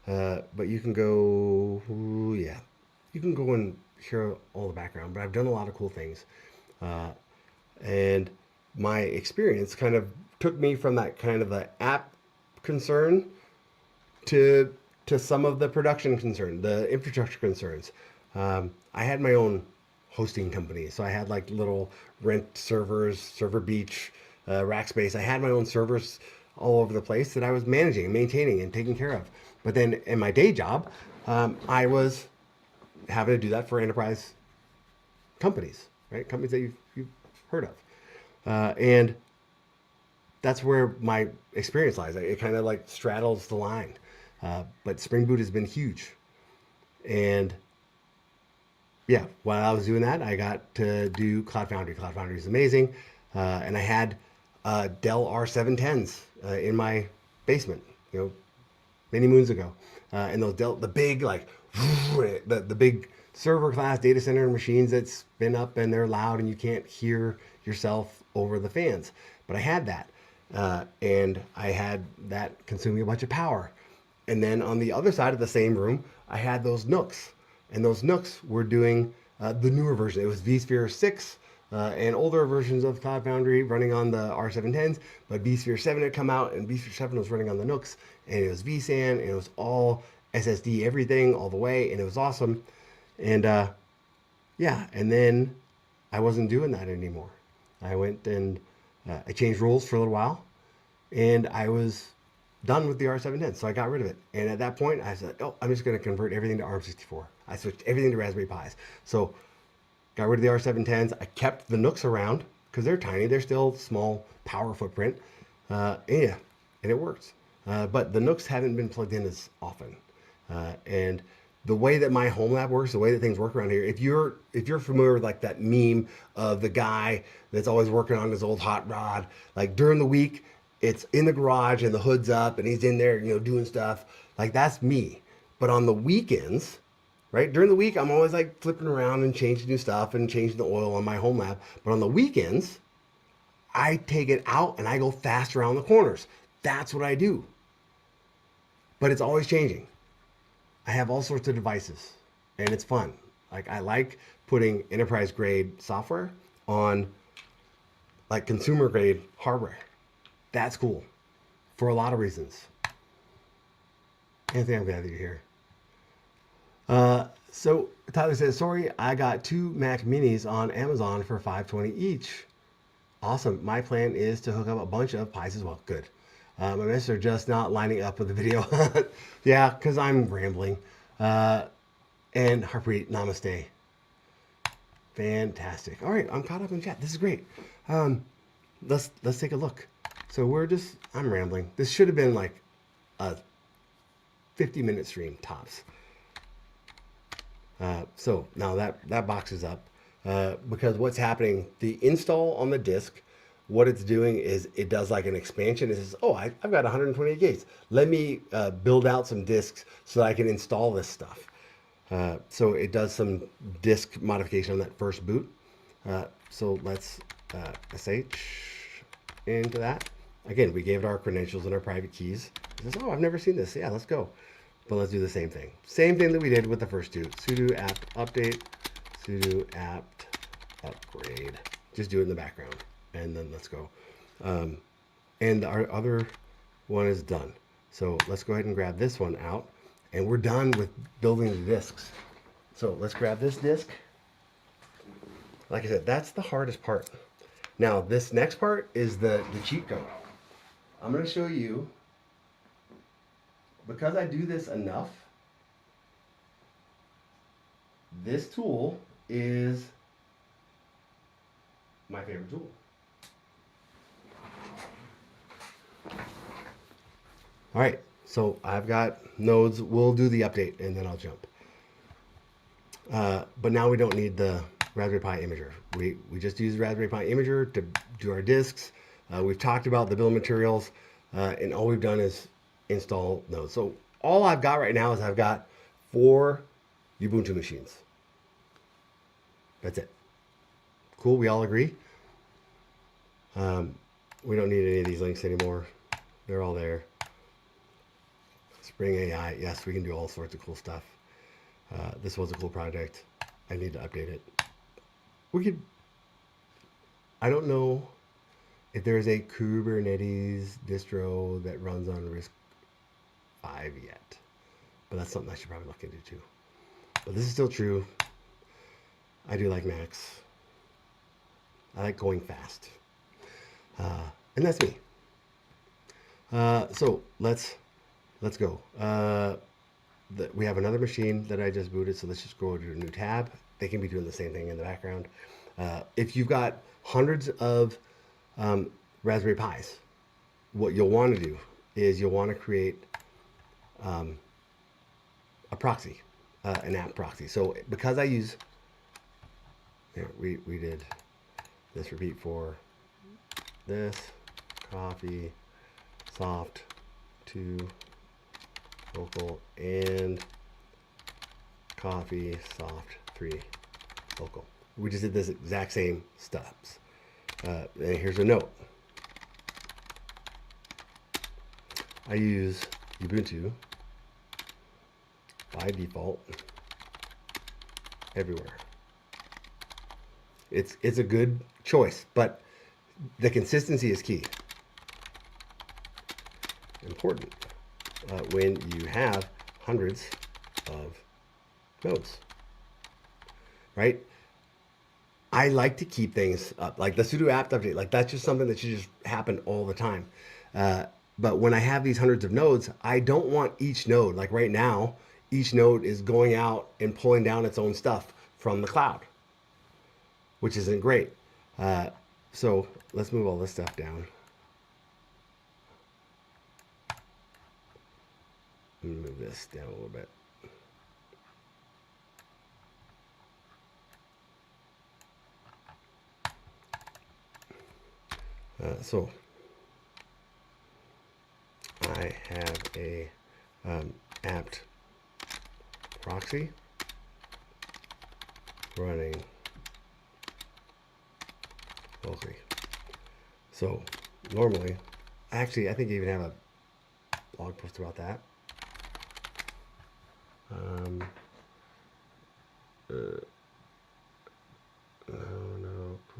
Speaker 1: But you can go, you can go and hear all the background, but I've done a lot of cool things. And my experience kind of took me from that kind of the app concern to some of the production concern, the infrastructure concerns. I had my own hosting company, so I had like little rent servers, Server Beach, Rackspace. I had my own servers all over the place that I was managing and maintaining and taking care of. But then in my day job, I was having to do that for enterprise companies, right? Companies that you've heard of. And that's where my experience lies. It kind of like straddles the line. But Spring Boot has been huge. And yeah, while I was doing that, I got to do Cloud Foundry. Cloud Foundry is amazing. And I had Dell R710s in my basement, many moons ago. And those Dell, the big, like, the big server class data center machines that spin up and they're loud and you can't hear yourself over the fans. But I had that. And I had that consuming a bunch of power. And then on the other side of the same room, I had those Nooks. And those Nooks were doing the newer version. It was vSphere 6 and older versions of Cloud Foundry running on the R710s. But vSphere 7 had come out, and vSphere 7 was running on the Nooks. And it was vSAN, and it was all SSD everything all the way, and it was awesome. And and then I wasn't doing that anymore. I went and I changed roles for a little while, and I was done with the R710, so I got rid of it. And at that point, I said, I'm just going to convert everything to ARM64. I switched everything to Raspberry Pis. So got rid of the R710s. I kept the Nooks around because they're tiny. They're still small power footprint. And it works. But the Nooks haven't been plugged in as often. And the way that my home lab works, the way that things work around here, if you're familiar with like that meme of the guy that's always working on his old hot rod, like during the week, it's in the garage and the hood's up and he's in there, doing stuff. Like that's me. But on the weekends, right? During the week, I'm always like flipping around and changing new stuff and changing the oil on my home lab. But on the weekends, I take it out and I go fast around the corners. That's what I do. But it's always changing. I have all sorts of devices and it's fun. Like I like putting enterprise grade software on like consumer grade hardware. That's cool for a lot of reasons. Anthony, I'm glad that you're here. So Tyler says, sorry, I got 2 Mac Minis on Amazon for $520 each. Awesome. My plan is to hook up a bunch of Pis as well. Good. My messages are just not lining up with the video. Yeah, because I'm rambling. And Harpreet, namaste. Fantastic. All right, I'm caught up in chat. This is great. Let's take a look. So I'm rambling. This should have been like a 50-minute stream tops. So now that box is up because what's happening, the install on the disk, what it's doing is it does like an expansion. It says, oh, I've got 128 gigs. Let me build out some disks so that I can install this stuff. So it does some disk modification on that first boot. So let's sh into that. Again, we gave it our credentials and our private keys. It says, oh, I've never seen this. Yeah, let's go. But let's do the same thing. Same thing that we did with the first two. Sudo apt update, sudo apt upgrade. Just do it in the background. And then let's go. And our other one is done. So let's go ahead and grab this one out. And we're done with building the disks. So let's grab this disk. Like I said, that's the hardest part. Now, this next part is the cheat code. I'm going to show you, because I do this enough, this tool is my favorite tool. All right, so I've got nodes. We'll do the update and then I'll jump. But now we don't need the Raspberry Pi imager. We just use Raspberry Pi imager to do our disks. We've talked about the bill of materials, and all we've done is install nodes. So all I've got right now is I've got 4 Ubuntu machines. That's it. Cool, we all agree? We don't need any of these links anymore. They're all there. Spring AI, yes, we can do all sorts of cool stuff. This was a cool project. I need to update it. I don't know if there's a Kubernetes distro that runs on RISC-V yet, but that's something I should probably look into too. But this is still true. I do like Macs. I like going fast. And that's me. So let's go. We have another machine that I just booted, so let's just go to a new tab. They can be doing the same thing in the background. If you've got hundreds of Raspberry Pis, what you'll want to do is you'll want to create a proxy, an app proxy. So because I use, here, we did this repeat for this, coffee, soft, 2, local, and coffee, soft, 3, local. We just did this exact same steps. And here's a note. I use Ubuntu by default everywhere. It's a good choice, but the consistency is key. Important when you have hundreds of nodes, right? I like to keep things up, like the sudo apt update. Like that's just something that should just happen all the time. But when I have these hundreds of nodes, I don't want each node. Like right now, each node is going out and pulling down its own stuff from the cloud, which isn't great. So let's move all this stuff down. Let me move this down a little bit. So I have a apt proxy running locally. So normally, actually, I think I even have a blog post about that.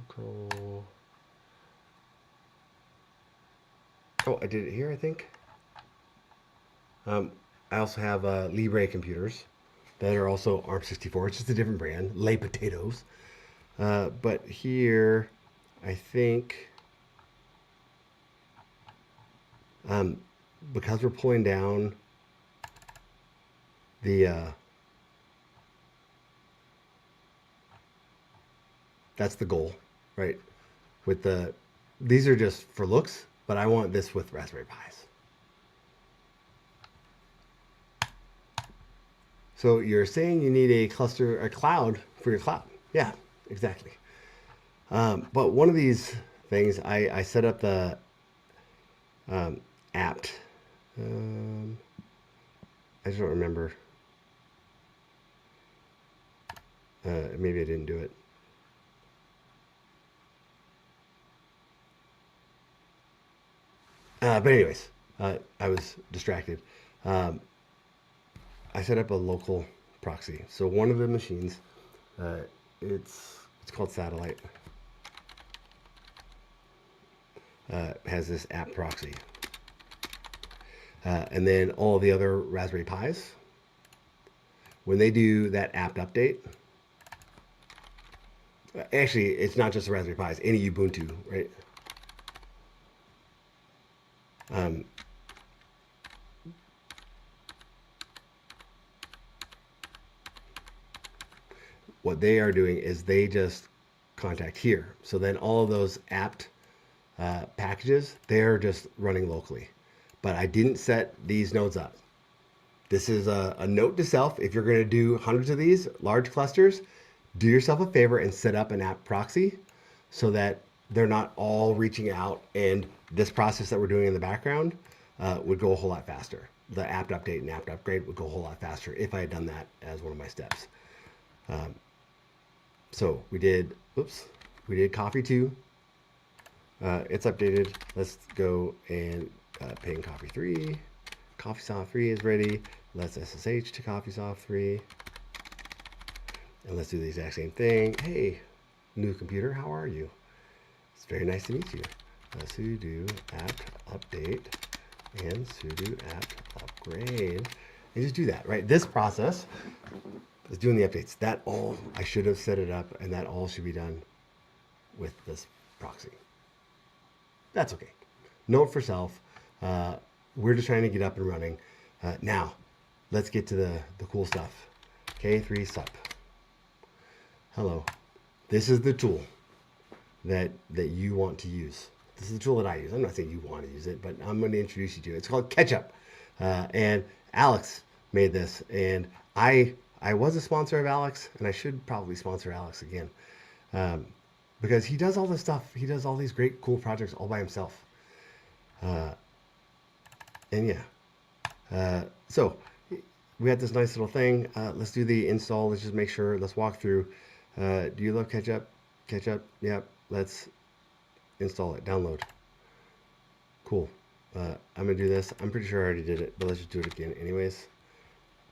Speaker 1: Puko. Oh, I did it here, I think. I also have Libre computers that are also ARM64. It's just a different brand, Lay Potatoes. But here, I think, because we're pulling down the, that's the goal, right? With these are just for looks, but I want this with Raspberry Pis. So you're saying you need a cluster, a cloud for your cloud. Yeah, exactly. But one of these things, I set up the apt. I just don't remember. Maybe I didn't do it. But anyways, I was distracted. I set up a local proxy. So one of the machines, it's called Satellite, has this app proxy. And then all the other Raspberry Pis, when they do that apt update, actually, it's not just the Raspberry Pis, any Ubuntu, right? What they are doing is they just contact here. So then all of those apt packages, they're just running locally. But I didn't set these nodes up. This is a note to self. If you're going to do hundreds of these large clusters, do yourself a favor and set up an app proxy so that they're not all reaching out, and this process that we're doing in the background would go a whole lot faster. The apt update and apt upgrade would go a whole lot faster if I had done that as one of my steps. So we did coffee 2. It's updated. Let's go and ping coffee 3. Coffee soft 3 is ready. Let's SSH to coffee soft 3. And let's do the exact same thing. Hey, new computer, how are you? It's very nice to meet you. Sudo apt update and sudo apt upgrade. And just do that, right? This process is doing the updates. That all, I should have set it up, and that all should be done with this proxy. That's okay. Note for self. We're just trying to get up and running. Now, let's get to the cool stuff. K3 sup. Hello. This is the tool that you want to use. This is the tool that I use. I'm not saying you want to use it, but I'm going to introduce you to it. It's called Ketchup. And Alex made this. And I was a sponsor of Alex, and I should probably sponsor Alex again. Because he does all this stuff. He does all these great, cool projects all by himself. And yeah. So we had this nice little thing. Let's do the install. Let's just make sure. Let's walk through. Do you love Ketchup? Ketchup? Yep. Let's install it. Download. Cool. I'm gonna do this. I'm pretty sure I already did it, but let's just do it again anyways.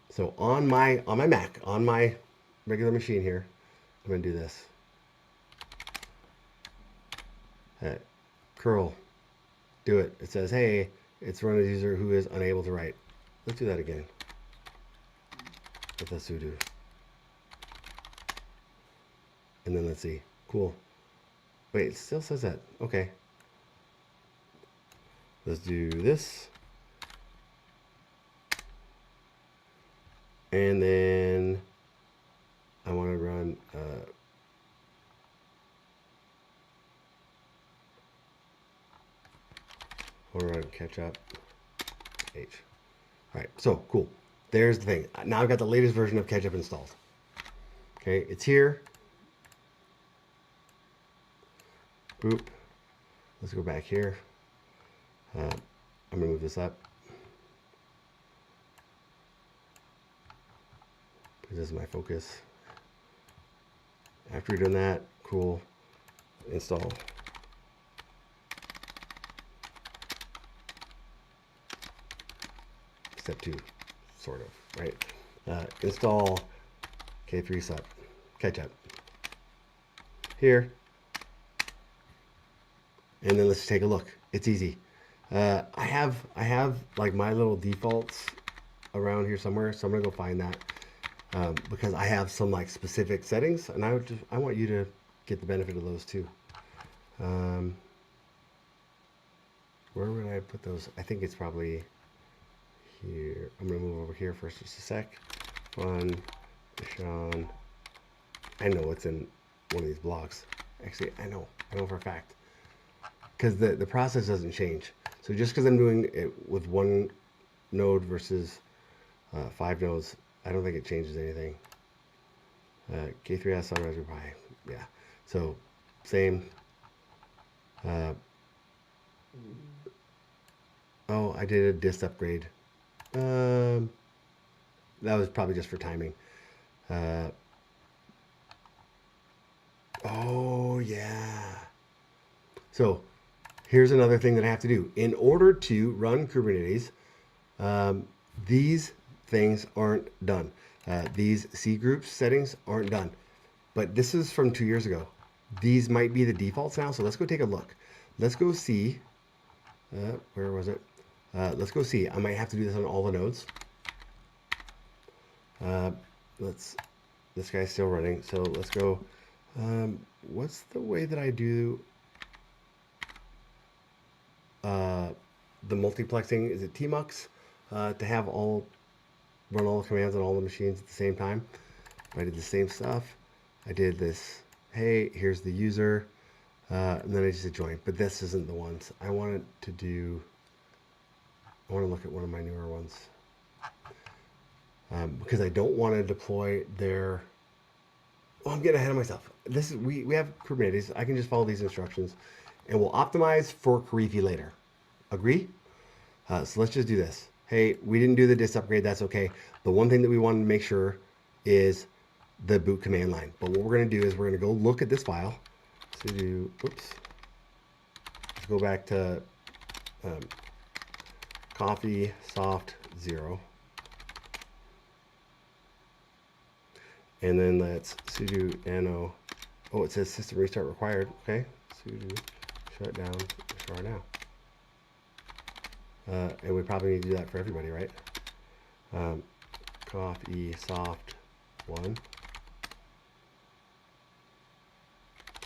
Speaker 1: So on my Mac, on my regular machine here, I'm gonna do this. Curl. Do it. It says, hey, it's run a user who is unable to write. Let's do that again. With a sudo. And then let's see. Cool. Wait, it still says that. Okay. Let's do this. And then I want to run Ketchup H. All right, so cool. There's the thing. Now I've got the latest version of Ketchup installed. Okay, it's here. Boop. Let's go back here. I'm gonna move this up. This is my focus. After we've done that, cool. Install. step 2, sort of, right? Install K3 sub Ketchup here, and then let's take a look. It's easy. I have like my little defaults around here somewhere, so I'm gonna go find that because I have some like specific settings, and I want you to get the benefit of those too. Where would I put those? I think it's probably here. I'm gonna move over here for just a sec. Fun, Sean. I know it's in one of these blocks. Actually, I know for a fact. Because the process doesn't change. So just because I'm doing it with one node versus 5 nodes, I don't think it changes anything. K3S on Raspberry Pi. Yeah. So same. Oh, I did a dist upgrade. That was probably just for timing. Oh, yeah. So here's another thing that I have to do. In order to run Kubernetes, these things aren't done. These C groups settings aren't done. But this is from 2 years ago. These might be the defaults now, so let's go take a look. Let's go see. Where was it? Let's go see. I might have to do this on all the nodes. This guy's still running, so let's go. What's the way that I do the multiplexing? Is it tmux to have run all the commands on all the machines at the same time? I did the same stuff. I did this. Hey, here's the user, and then I just hit join. But this isn't the ones I wanted to do. I want to look at one of my newer ones because I don't want to deploy their. Oh, I'm getting ahead of myself. This is we have Kubernetes. I can just follow these instructions, and we'll optimize for Karifi later. Agree? So let's just do this. Hey, we didn't do the dist upgrade. That's okay. The one thing that we want to make sure is the boot command line. But what we're going to do is we're going to go look at this file. So do. Oops. Let's go back to. Coffee soft 0, and then let's sudo nano. Oh, it says system restart required. Okay, sudo shutdown restart now. And we probably need to do that for everybody, right? Coffee soft 1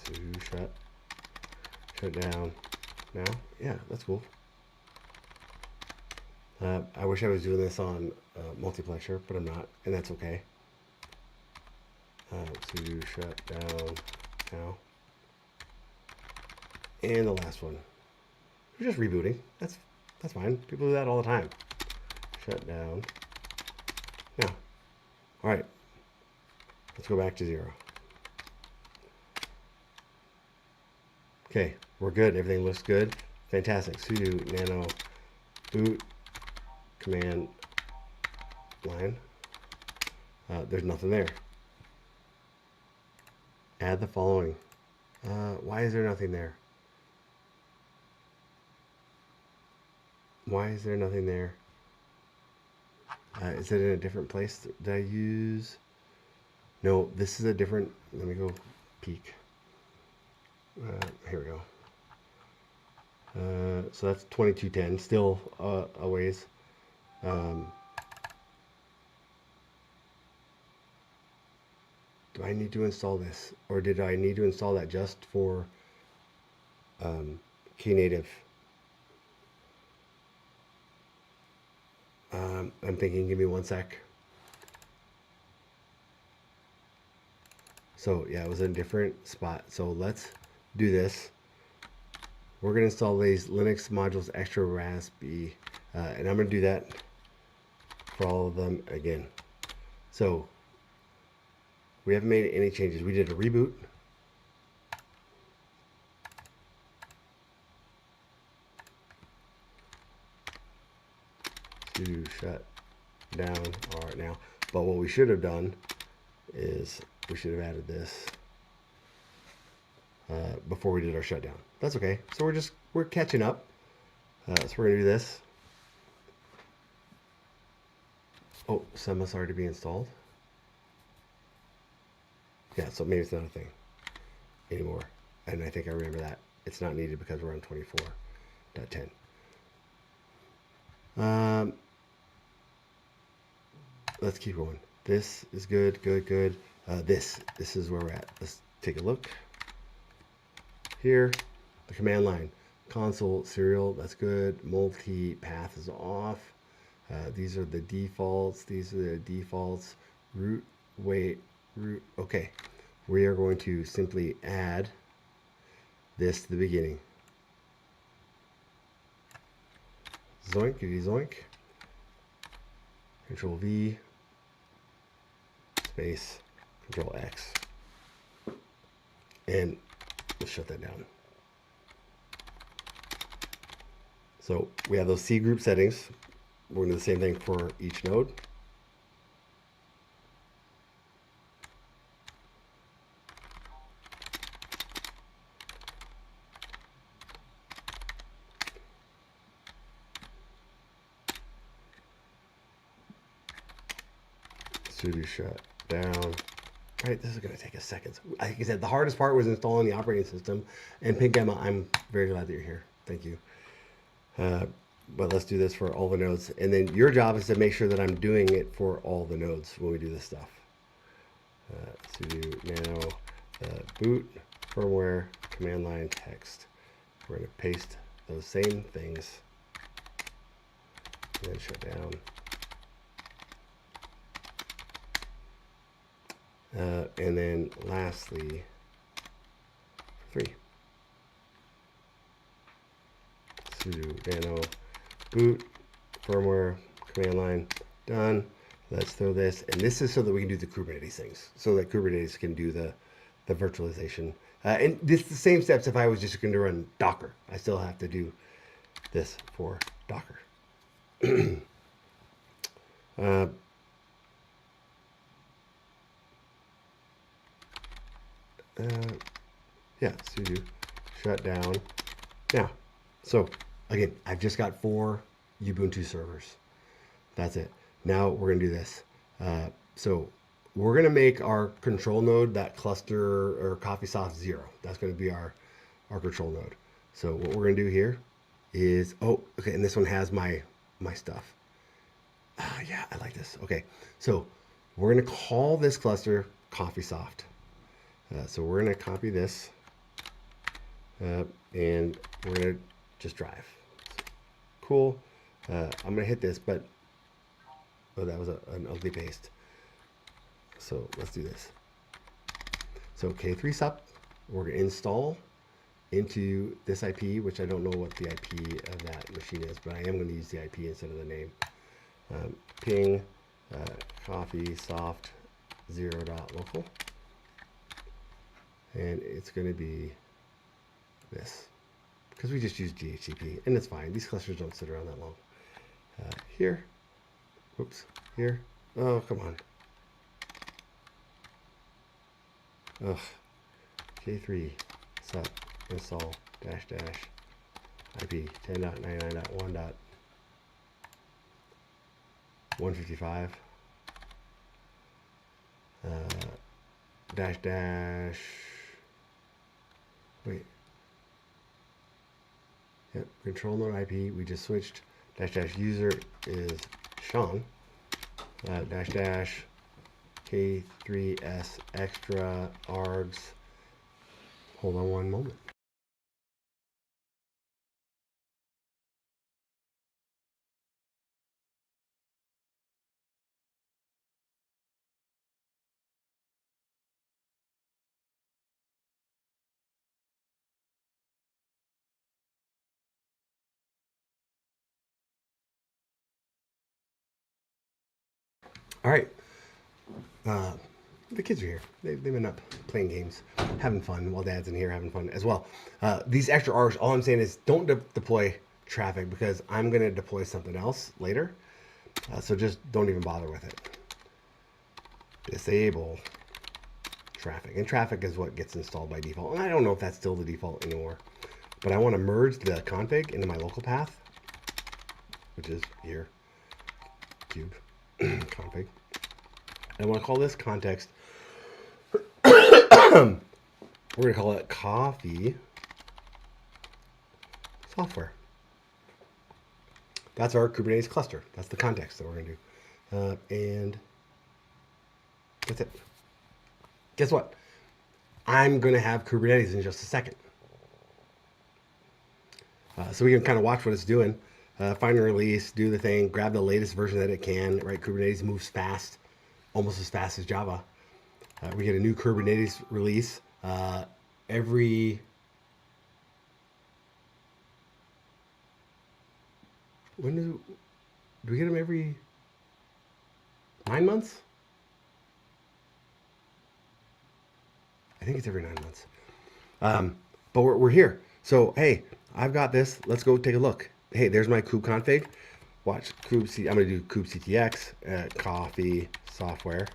Speaker 1: sudo shut down now. Yeah, that's cool. I wish I was doing this on multiplexer, but I'm not, and that's okay. Sudo shut down now. And the last one. We're just rebooting. That's fine. People do that all the time. Shut down now. All right. Let's go back to 0. Okay, we're good. Everything looks good. Fantastic. Sudo nano boot command line. There's nothing there. Add the following. Why is there nothing there? Why is there nothing there? Is it in a different place? Did I use? No, this is a different. Let me go peek. Here we go. So that's 2210. Still a ways. Do I need to install this, or did I need to install that just for Knative? I'm thinking, give me one sec. So yeah, it was in a different spot. So let's do this. We're going to install these Linux modules extra Raspberry, and I'm going to do that for all of them again. So we haven't made any changes. We did a reboot. To shut down right now. But what we should have done is we should have added this before we did our shutdown. That's okay. So we're catching up. So we're gonna do this. Oh, some must already be installed. Yeah, so maybe it's not a thing anymore. And I think I remember that. It's not needed because we're on 24.10. Let's keep going. This is good, good, good. This is where we're at. Let's take a look. Here, the command line. Console, serial, that's good. Multi-path is off. These are the defaults. These are the defaults. Root, wait, root. Okay. We are going to simply add this to the beginning. Zoink, zoink. Control V, space, Control X. And let's shut that down. So we have those C group settings. We're going to do the same thing for each node. Sudo shut down. All right, this is going to take a second. Like I said, the hardest part was installing the operating system. And Pink Emma, I'm very glad that you're here. Thank you. But let's do this for all the nodes. And then your job is to make sure that I'm doing it for all the nodes when we do this stuff. Sudo nano boot firmware command line text. We're going to paste those same things and then shut down. And then lastly, 3. Sudo nano boot firmware command line done. Let's throw this, and this is so that we can do the Kubernetes things, so that Kubernetes can do the virtualization. And this is the same steps if I was just going to run Docker. I still have to do this for Docker. Yeah, sudo shut down. Now, so again, I've just got 4 Ubuntu servers. That's it. Now we're going to do this. So we're going to make our control node that cluster or CoffeeSoft 0. That's going to be our control node. So what we're going to do here is, oh, okay, and this one has my stuff. Yeah, I like this. Okay, so we're going to call this cluster CoffeeSoft. So we're going to copy this, and we're going to just drive. Cool. I'm going to hit this, but oh, that was an ugly paste. So let's do this. So K3 sup, we're going to install into this IP, which I don't know what the IP of that machine is, but I am going to use the IP instead of the name. Ping CoffeeSoft 0.local. And it's going to be this, because we just use DHCP, and it's fine. These clusters don't sit around that long. Here, oops, here. Oh, come on. Ugh. K3 sup install dash IP 10.99.1.155 dash. Wait. Yep, control node IP, we just switched. Dash user is Sean. Dash K3S extra args. Hold on one moment. All right. The kids are here. They've been up playing games, having fun while Dad's in here having fun as well. These extra R's, all I'm saying is don't deploy traffic, because I'm going to deploy something else later. So just don't even bother with it. Disable traffic. And traffic is what gets installed by default. And I don't know if that's still the default anymore. But I want to merge the config into my local path, which is here, cube. config. I want to call this context. We're going to call it coffee software. That's our Kubernetes cluster. That's the context that we're going to do. And that's it. Guess what? I'm going to have Kubernetes in just a second. So we can kind of watch what it's doing. Find and release, do the thing, grab the latest version that it can. Right? Kubernetes moves fast, almost as fast as Java. We get a new Kubernetes release every do we get them every 9 months? I think it's every 9 months. But we're here. So hey, I've got this. Let's go take a look. Hey, there's my kube config. Watch kube. I'm going to do kubectx coffee software.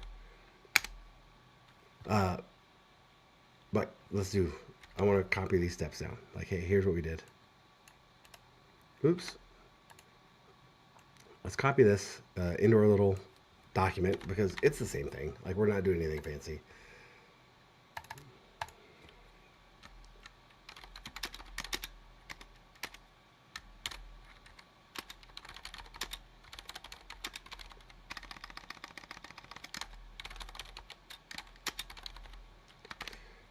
Speaker 1: But let's do, I want to copy these steps down. Like, hey, here's what we did. Oops. Let's copy this into our little document because it's the same thing. Like, we're not doing anything fancy.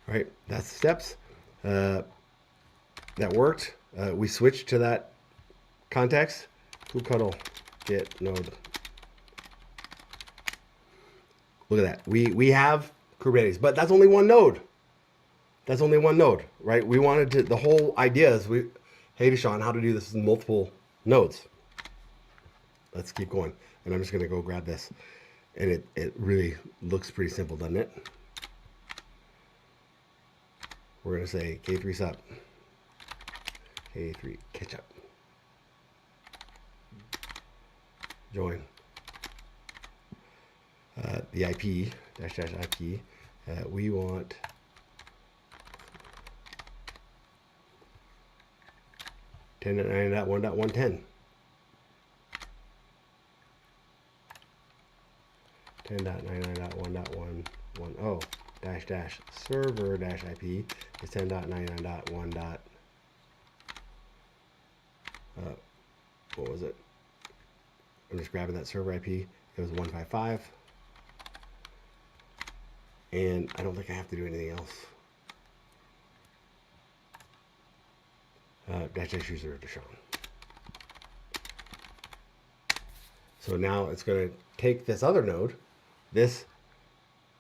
Speaker 1: Right, that's the steps. That worked. We switched to that context. Kubectl get node. Look at that. We have Kubernetes, but that's only one node. That's only one node, right? We wanted to. The whole idea is hey, Deshaun, how to do this in multiple nodes. Let's keep going, and I'm just going to go grab this, and it really looks pretty simple, doesn't it? We're going to say K3 sup, K3 Ketchup, join the IP, dash IP. We want .10.9.1.110. 10.99.1.110 dash server dash IP is 10.99.1. What was it? I'm just grabbing that server IP. It was 155. And I don't think I have to do anything else. Dash user Deshaun. So now it's going to take this other node, this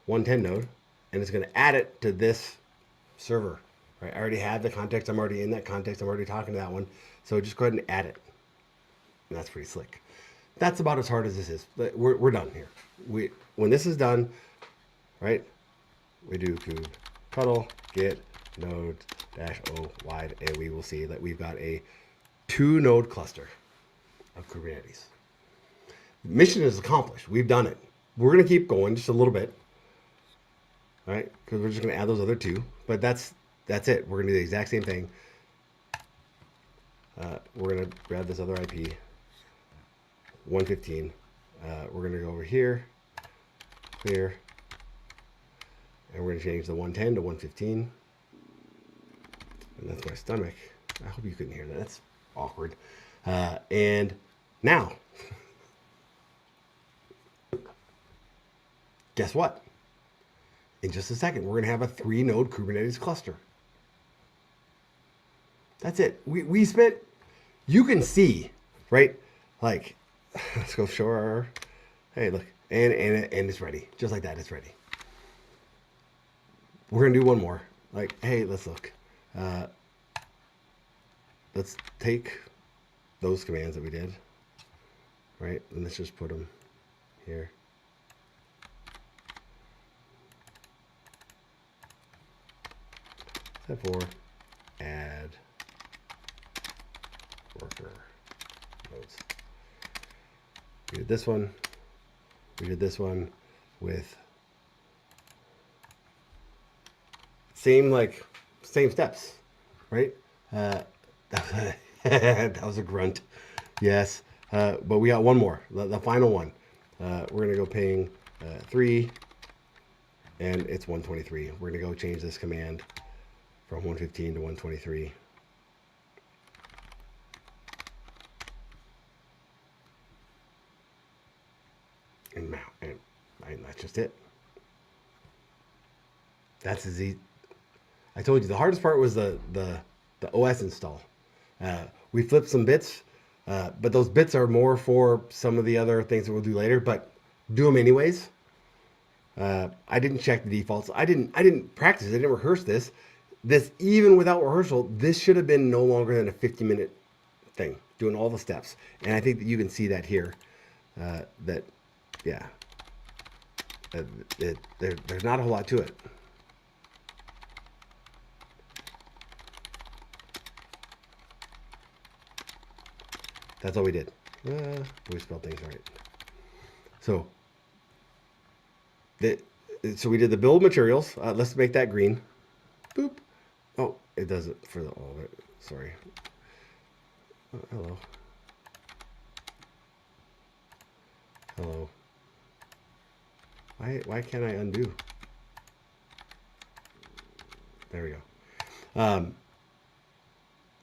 Speaker 1: 110 node, and it's going to add it to this server. Right? I already have the context. I'm already in that context. I'm already talking to that one. So just go ahead and add it. And that's pretty slick. That's about as hard as this is. We're done here. When this is done, right, we do kubectl get node dash o wide, and we will see that we've got a 2-node cluster of Kubernetes. The mission is accomplished. We've done it. We're going to keep going just a little bit, right? Because we're just going to add those other 2. But that's it. We're going to do the exact same thing. We're going to grab this other IP, 115. We're going to go over here, clear, and we're going to change the 110 to 115. And that's my stomach. I hope you couldn't hear that. That's awkward. And now, guess what? In just a second, we're going to have a 3-node Kubernetes cluster. That's it. We spent, you can see, right? Like, let's go show our, hey, look, and it's ready. Just like that, it's ready. We're going to do one more. Like, hey, let's look. Let's take those commands that we did, right? And let's just put them here. Step 4, add worker nodes. We did this one. We did this one with same steps, right? That was a grunt. Yes. But we got one more, the final one. We're going to go ping 3, and it's 123. We're going to go change this command from 115 to 123. And that's just it. That's easy. I told you the hardest part was the OS install. We flipped some bits, but those bits are more for some of the other things that we'll do later. But do them anyways. I didn't check the defaults. I didn't practice. I didn't rehearse this. This, even without rehearsal, this should have been no longer than a 50-minute thing, doing all the steps. And I think that you can see that here. There's not a whole lot to it. That's all we did. We spelled things right. So we did the build materials. Let's make that green. Boop. Oh, it does it for all of it. Sorry. Hello. Hello. Why can't I undo? There we go.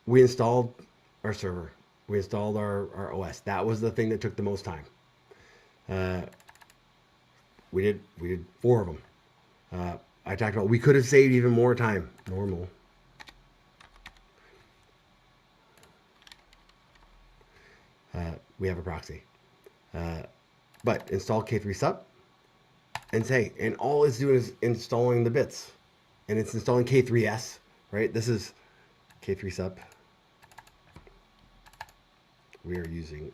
Speaker 1: We installed our server. We installed our OS. That was the thing that took the most time. We did 4 of them. I talked about we could have saved even more time. Normal. We have a proxy. But install K3 sup and say, and all it's doing is installing the bits. And it's installing K3s, right? This is K3 sup. We are using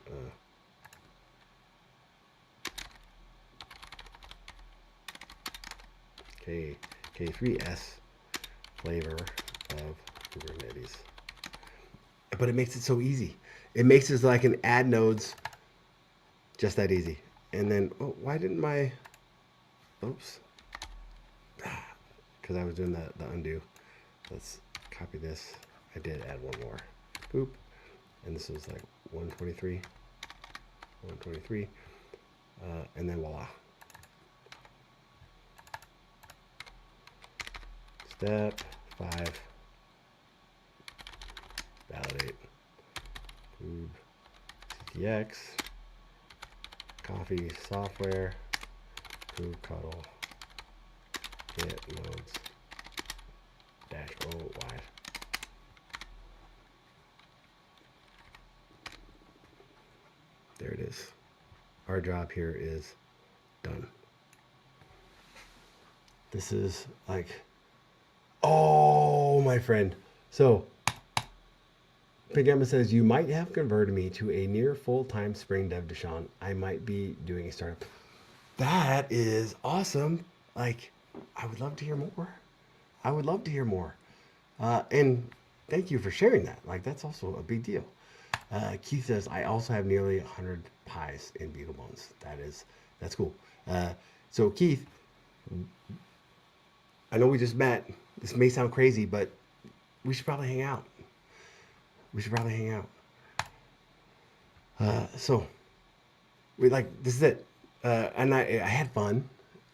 Speaker 1: K3s flavor of Kubernetes. But it makes it so easy. It makes it so I can add nodes just that easy. And then, oh, why didn't my, oops. Because I was doing the undo. Let's copy this. I did add one more. Boop. And this was like 123. And then voila. Step 5. Validate. Kube. CTX. Coffee software. Kube cuddle. Get nodes. Dash O Y. There it is. Our job here is done. This is like, oh, my friend. So, Big Emma says, you might have converted me to a near full-time Spring Dev, Deshaun. I might be doing a startup. That is awesome. Like, I would love to hear more. I would love to hear more. And thank you for sharing that. Like, that's also a big deal. Keith says, I also have nearly 100 pies in BeagleBones. That's cool. So Keith, I know we just met. This may sound crazy, but we should probably hang out. So this is it. And I had fun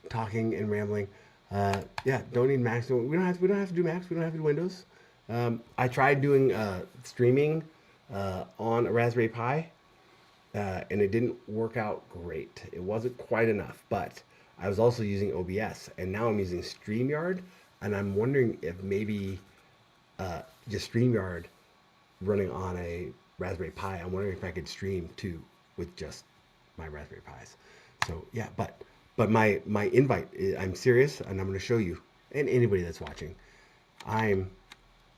Speaker 1: talking and rambling. Yeah, don't need Macs. We don't have to do Macs. We don't have to do Windows. I tried doing streaming on a Raspberry Pi, and it didn't work out great. It wasn't quite enough, but I was also using OBS, and now I'm using StreamYard, and I'm wondering if maybe just StreamYard running on a Raspberry Pi, I'm wondering if I could stream too with just my Raspberry Pis. So yeah, but my invite, I'm serious, and I'm going to show you, and anybody that's watching, I'm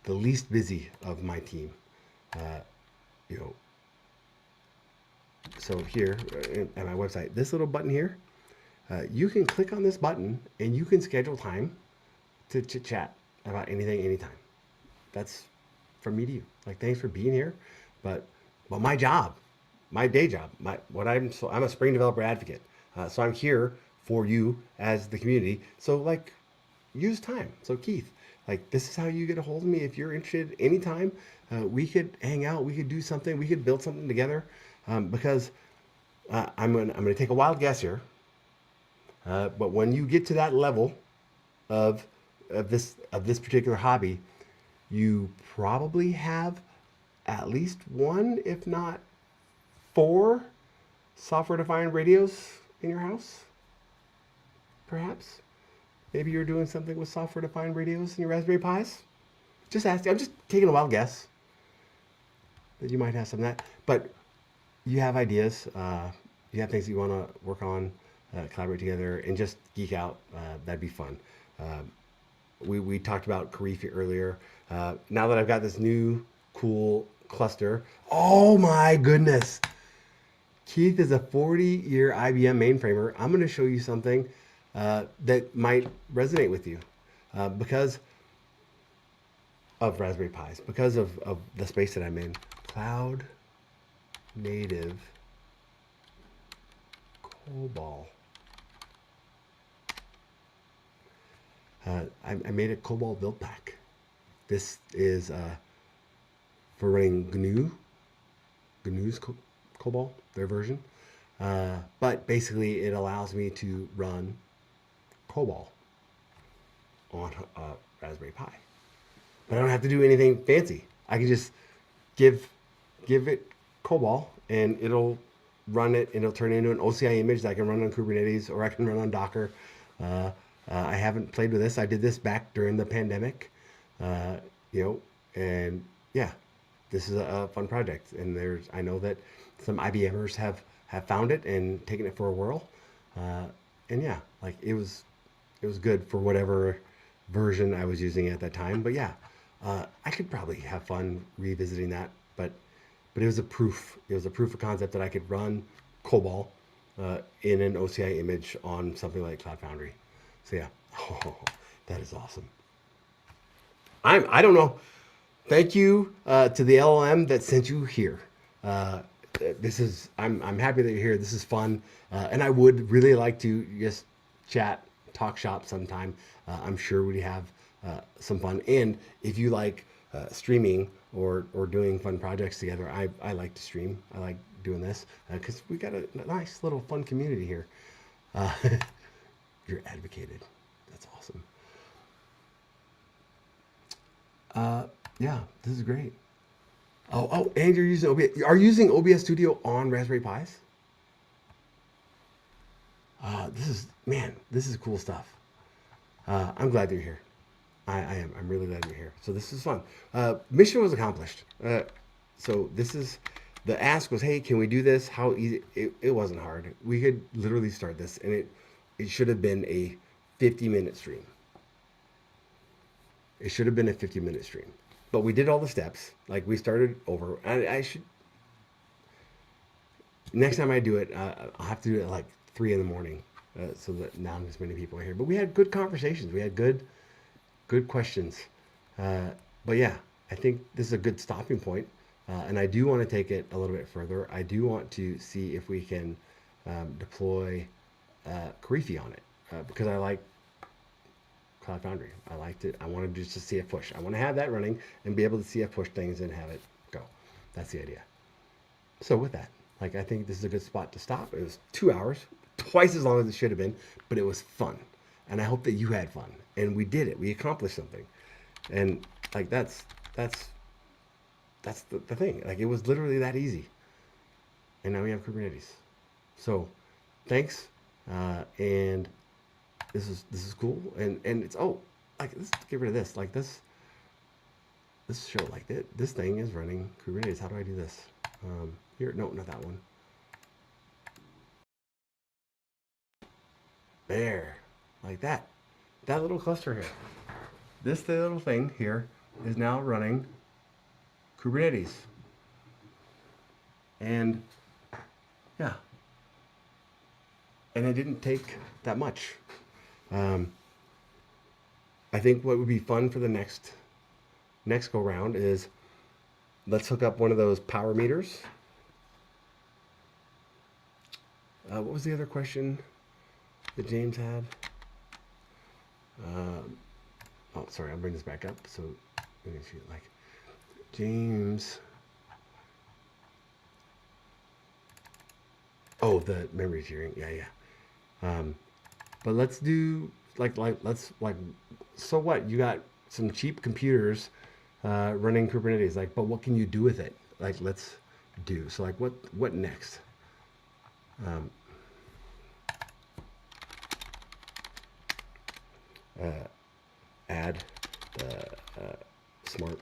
Speaker 1: the least busy of my team. So here at my website, this little button here, you can click on this button and you can schedule time to chit chat about anything, anytime. That's from me to you. Like, thanks for being here. But my job, my day job, I'm a Spring Developer Advocate. So I'm here for you as the community. So like, use time. So Keith, like, this is how you get a hold of me. If you're interested anytime, we could hang out, we could do something, we could build something together. Because I'm gonna take a wild guess here, but when you get to that level of this particular hobby, you probably have at least one, if not four, software-defined radios in your house. Perhaps, maybe you're doing something with software-defined radios in your Raspberry Pis. Just asking. I'm just taking a wild guess that you might have some of that. But you have ideas. You have things that you want to work on, collaborate together, and just geek out. That'd be fun. We talked about Karifi earlier. Now that I've got this new cool cluster, oh my goodness! Keith is a 40-year IBM mainframer. I'm going to show you something that might resonate with you because of Raspberry Pis, because of the space that I'm in. Cloud native COBOL. I made a COBOL build pack. This is for running GNU's COBOL, their version. But basically, it allows me to run COBOL on Raspberry Pi. But I don't have to do anything fancy. I can just give it COBOL, and it'll run it, and it'll turn it into an OCI image that I can run on Kubernetes, or I can run on Docker. I haven't played with this. I did this back during the pandemic, and yeah, this is a fun project. And I know that some IBMers have found it and taken it for a whirl. And yeah, like it was good for whatever version I was using at that time. But yeah, I could probably have fun revisiting that. But it was a proof. It was a proof of concept that I could run COBOL in an OCI image on something like Cloud Foundry. So yeah, that is awesome. I don't know. Thank you to the LLM that sent you here. I'm happy that you're here. This is fun, and I would really like to just chat, talk shop sometime. I'm sure we have some fun. And if you like streaming or doing fun projects together, I like to stream. I like doing this because we got a nice little fun community here. You're advocated. That's awesome. Yeah, this is great. Oh, and you're using OBS. Are you using OBS Studio on Raspberry Pis? This is cool stuff. I'm glad you're here. I am. I'm really glad you're here. So this is fun. Mission was accomplished. So this is, the ask was, hey, can we do this? How easy? It wasn't hard. We could literally start this, and it should have been a 50-minute stream. It should have been a 50-minute stream. But we did all the steps. Like, we started over. I should, next time I do it, I'll have to do it at like 3 in the morning, so that not as many people are here. But we had good conversations. We had good questions. But yeah, I think this is a good stopping point. And I do want to take it a little bit further. I do want to see if we can deploy Karifi on it, because I like Cloud Foundry. I liked it. I wanted just to see it push. I want to have that running and be able to see it push things and have it go. That's the idea. So with that, like, I think this is a good spot to stop. It was 2 hours, twice as long as it should have been, but it was fun. And I hope that you had fun. And we did it. We accomplished something. And like, that's the thing. Like, it was literally that easy. And now we have Kubernetes. So thanks. And this is cool. And it's, like, let's get rid of this. Like, this show, like, this thing is running Kubernetes. How do I do this? Here, no, not that one. There, like that. That little cluster here. This little thing here is now running Kubernetes. And yeah. And it didn't take that much. I think what would be fun for the next go round is, let's hook up one of those power meters. What was the other question that James had? Oh, sorry, I'll bring this back up. So, like, James Oh, the memory tiering. Yeah, yeah. But let's do let's so what? You got some cheap computers running Kubernetes. Like, but what can you do with it? Like, let's do. So like, what next? Um, Add the smart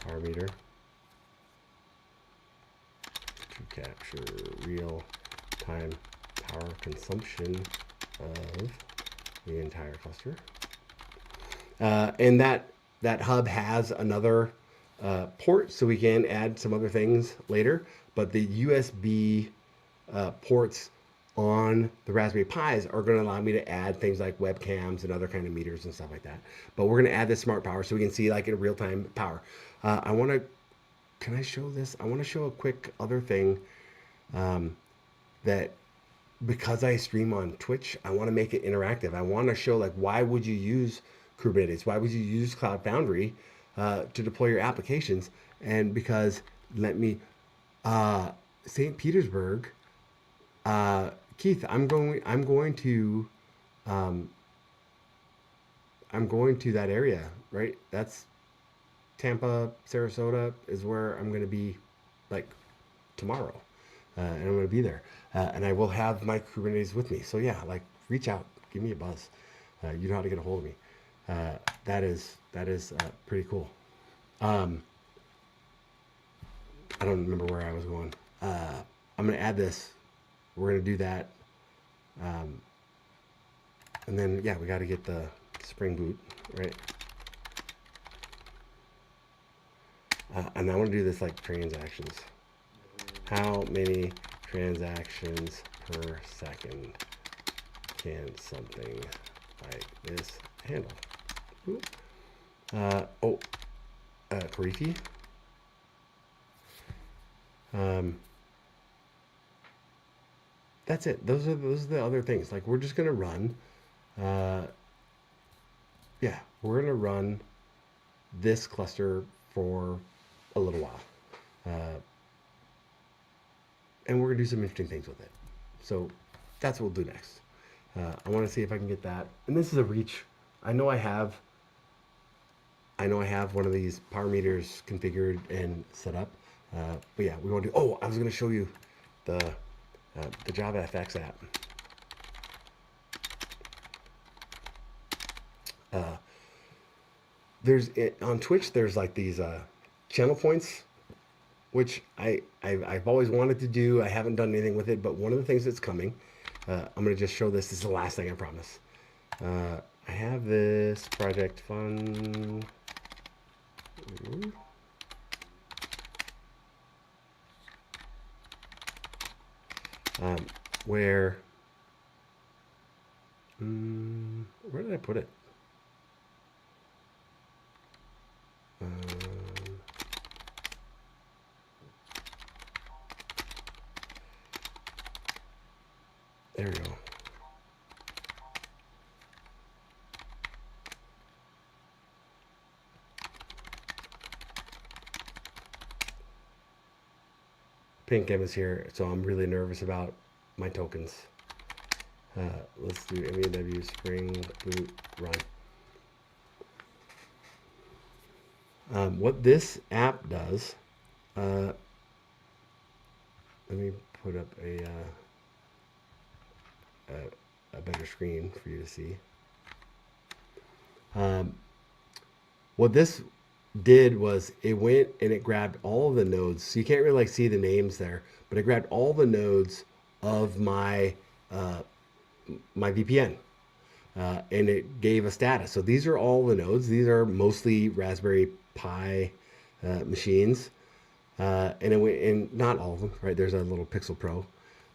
Speaker 1: power meter to capture real time power consumption of the entire cluster. And that hub has another port, so we can add some other things later. But the USB ports on the Raspberry Pis are going to allow me to add things like webcams and other kind of meters and stuff like that. But we're going to add this smart power so we can see like in real time power. I want to. Can I show this? I want to show a quick other thing that because I stream on Twitch, I want to make it interactive. I want to show like why would you use Kubernetes? Why would you use Cloud Foundry to deploy your applications? And because let me St. Petersburg, Keith, um, I'm going to that area, right? That's Tampa, Sarasota is where I'm going to be like tomorrow. And I'm going to be there. And I will have my Kubernetes with me. So yeah, like reach out, give me a buzz. You know how to get a hold of me. That is pretty cool. I don't remember where I was going. I'm going to add this. We're going to do that. And then, yeah, we got to get the Spring Boot, right? And I want to do this like transactions. How many transactions per second can something like this handle? Karifi. That's it. Those are the other things. Like we're just gonna run. Yeah, we're gonna run this cluster for a little while, and we're gonna do some interesting things with it. So that's what we'll do next. I want to see if I can get that. And this is a reach. I know I have one of these power meters configured and set up. But yeah, we want to do. Oh, I was going to show you the Java FX app. On Twitch. There's like these channel points, which I've always wanted to do. I haven't done anything with it, but one of the things that's coming. I'm going to just show this. This is the last thing I promise. I have this project fun. Where did I put it? There we go. Pink M is here, so I'm really nervous about my tokens. Let's do MEW Spring Boot Run. What this app does, let me put up a better screen for you to see. What this did was it went and it grabbed all of the nodes. So you can't really like see the names there, but it grabbed all the nodes of my my VPN. And it gave a status. So these are all the nodes. These are mostly Raspberry Pi machines. And it went, and not all of them, right? There's a little Pixel Pro.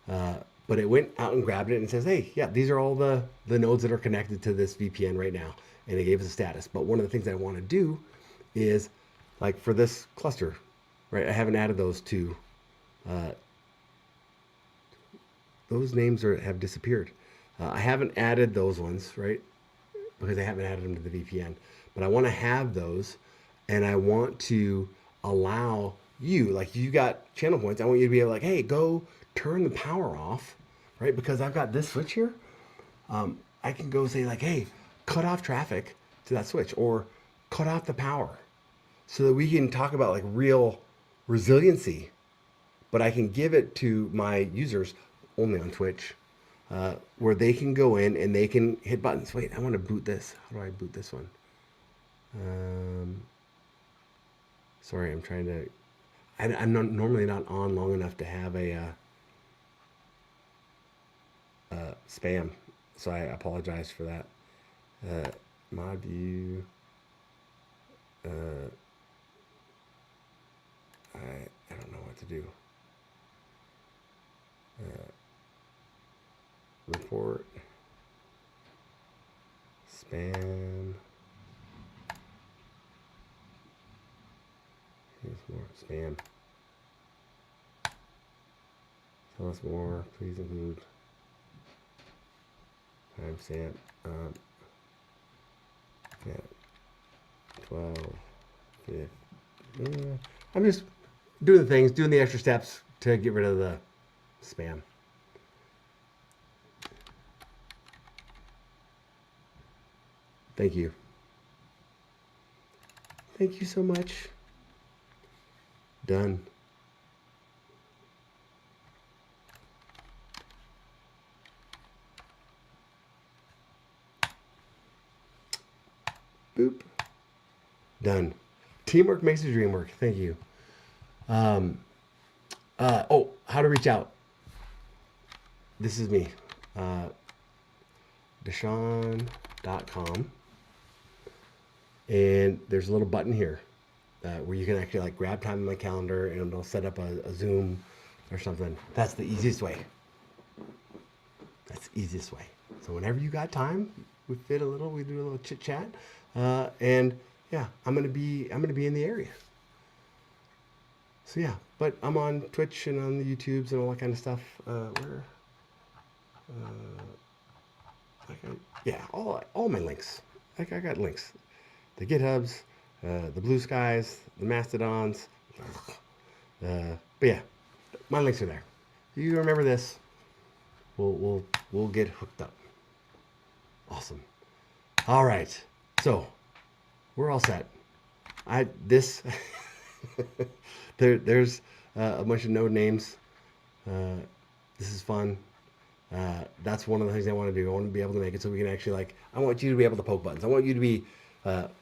Speaker 1: But it went out and grabbed it and says, hey, yeah, these are all the nodes that are connected to this VPN right now. And it gave us a status. But one of the things I want to do is, like for this cluster, right? I haven't added those to, those names have disappeared. I haven't added those ones, right? Because I haven't added them to the VPN. But I want to have those, and I want to allow like you got channel points. I want you to be able like, hey, go turn the power off, right? Because I've got this switch here. I can go say like, hey, cut off traffic to that switch or cut off the power so that we can talk about like real resiliency, but I can give it to my users only on Twitch, where they can go in and they can hit buttons. Wait, I want to boot this. How do I boot this one? Sorry, I'm trying to. I'm not, normally not on long enough to have a spam, so I apologize for that. Mod view. I don't know what to do. Report. Spam. Here's more spam. Tell us more. Please include timestamp. Yeah. 12. 15. Yeah. I'm just doing the things, doing the extra steps to get rid of the spam. Thank you. Thank you so much. Done. Boop. Done. Teamwork makes the dream work. Thank you. Oh, how to reach out. This is me. Deshaun.com. And there's a little button here where you can actually like grab time in my calendar and it'll set up a Zoom or something. That's the easiest way. That's the easiest way. So whenever you got time, we do a little chit chat, and yeah, I'm gonna be in the area. So yeah, but I'm on Twitch and on the YouTubes and all that kind of stuff. Yeah, all my links. Like I got links, the GitHubs, the Blue Skies, the Mastodons. But yeah, my links are there. You remember this? We'll get hooked up. Awesome. All right, so we're all set. There's a bunch of node names. This is fun. That's one of the things I want to do. I want to be able to make it so we can actually like. I want you to be able to poke buttons. I want you to be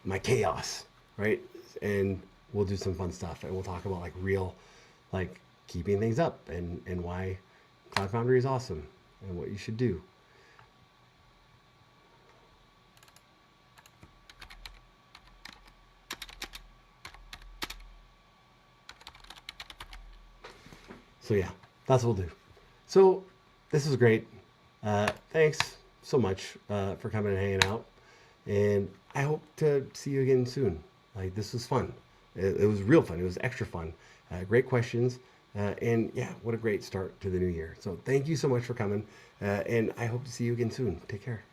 Speaker 1: my chaos, right? And we'll do some fun stuff, and we'll talk about like real, like keeping things up, and why Cloud Foundry is awesome, and what you should do. So yeah, that's what we'll do. So this was great. Thanks so much for coming and hanging out. And I hope to see you again soon. Like this was fun. It was real fun. It was extra fun. Great questions. And yeah, what a great start to the new year. So thank you so much for coming. And I hope to see you again soon. Take care.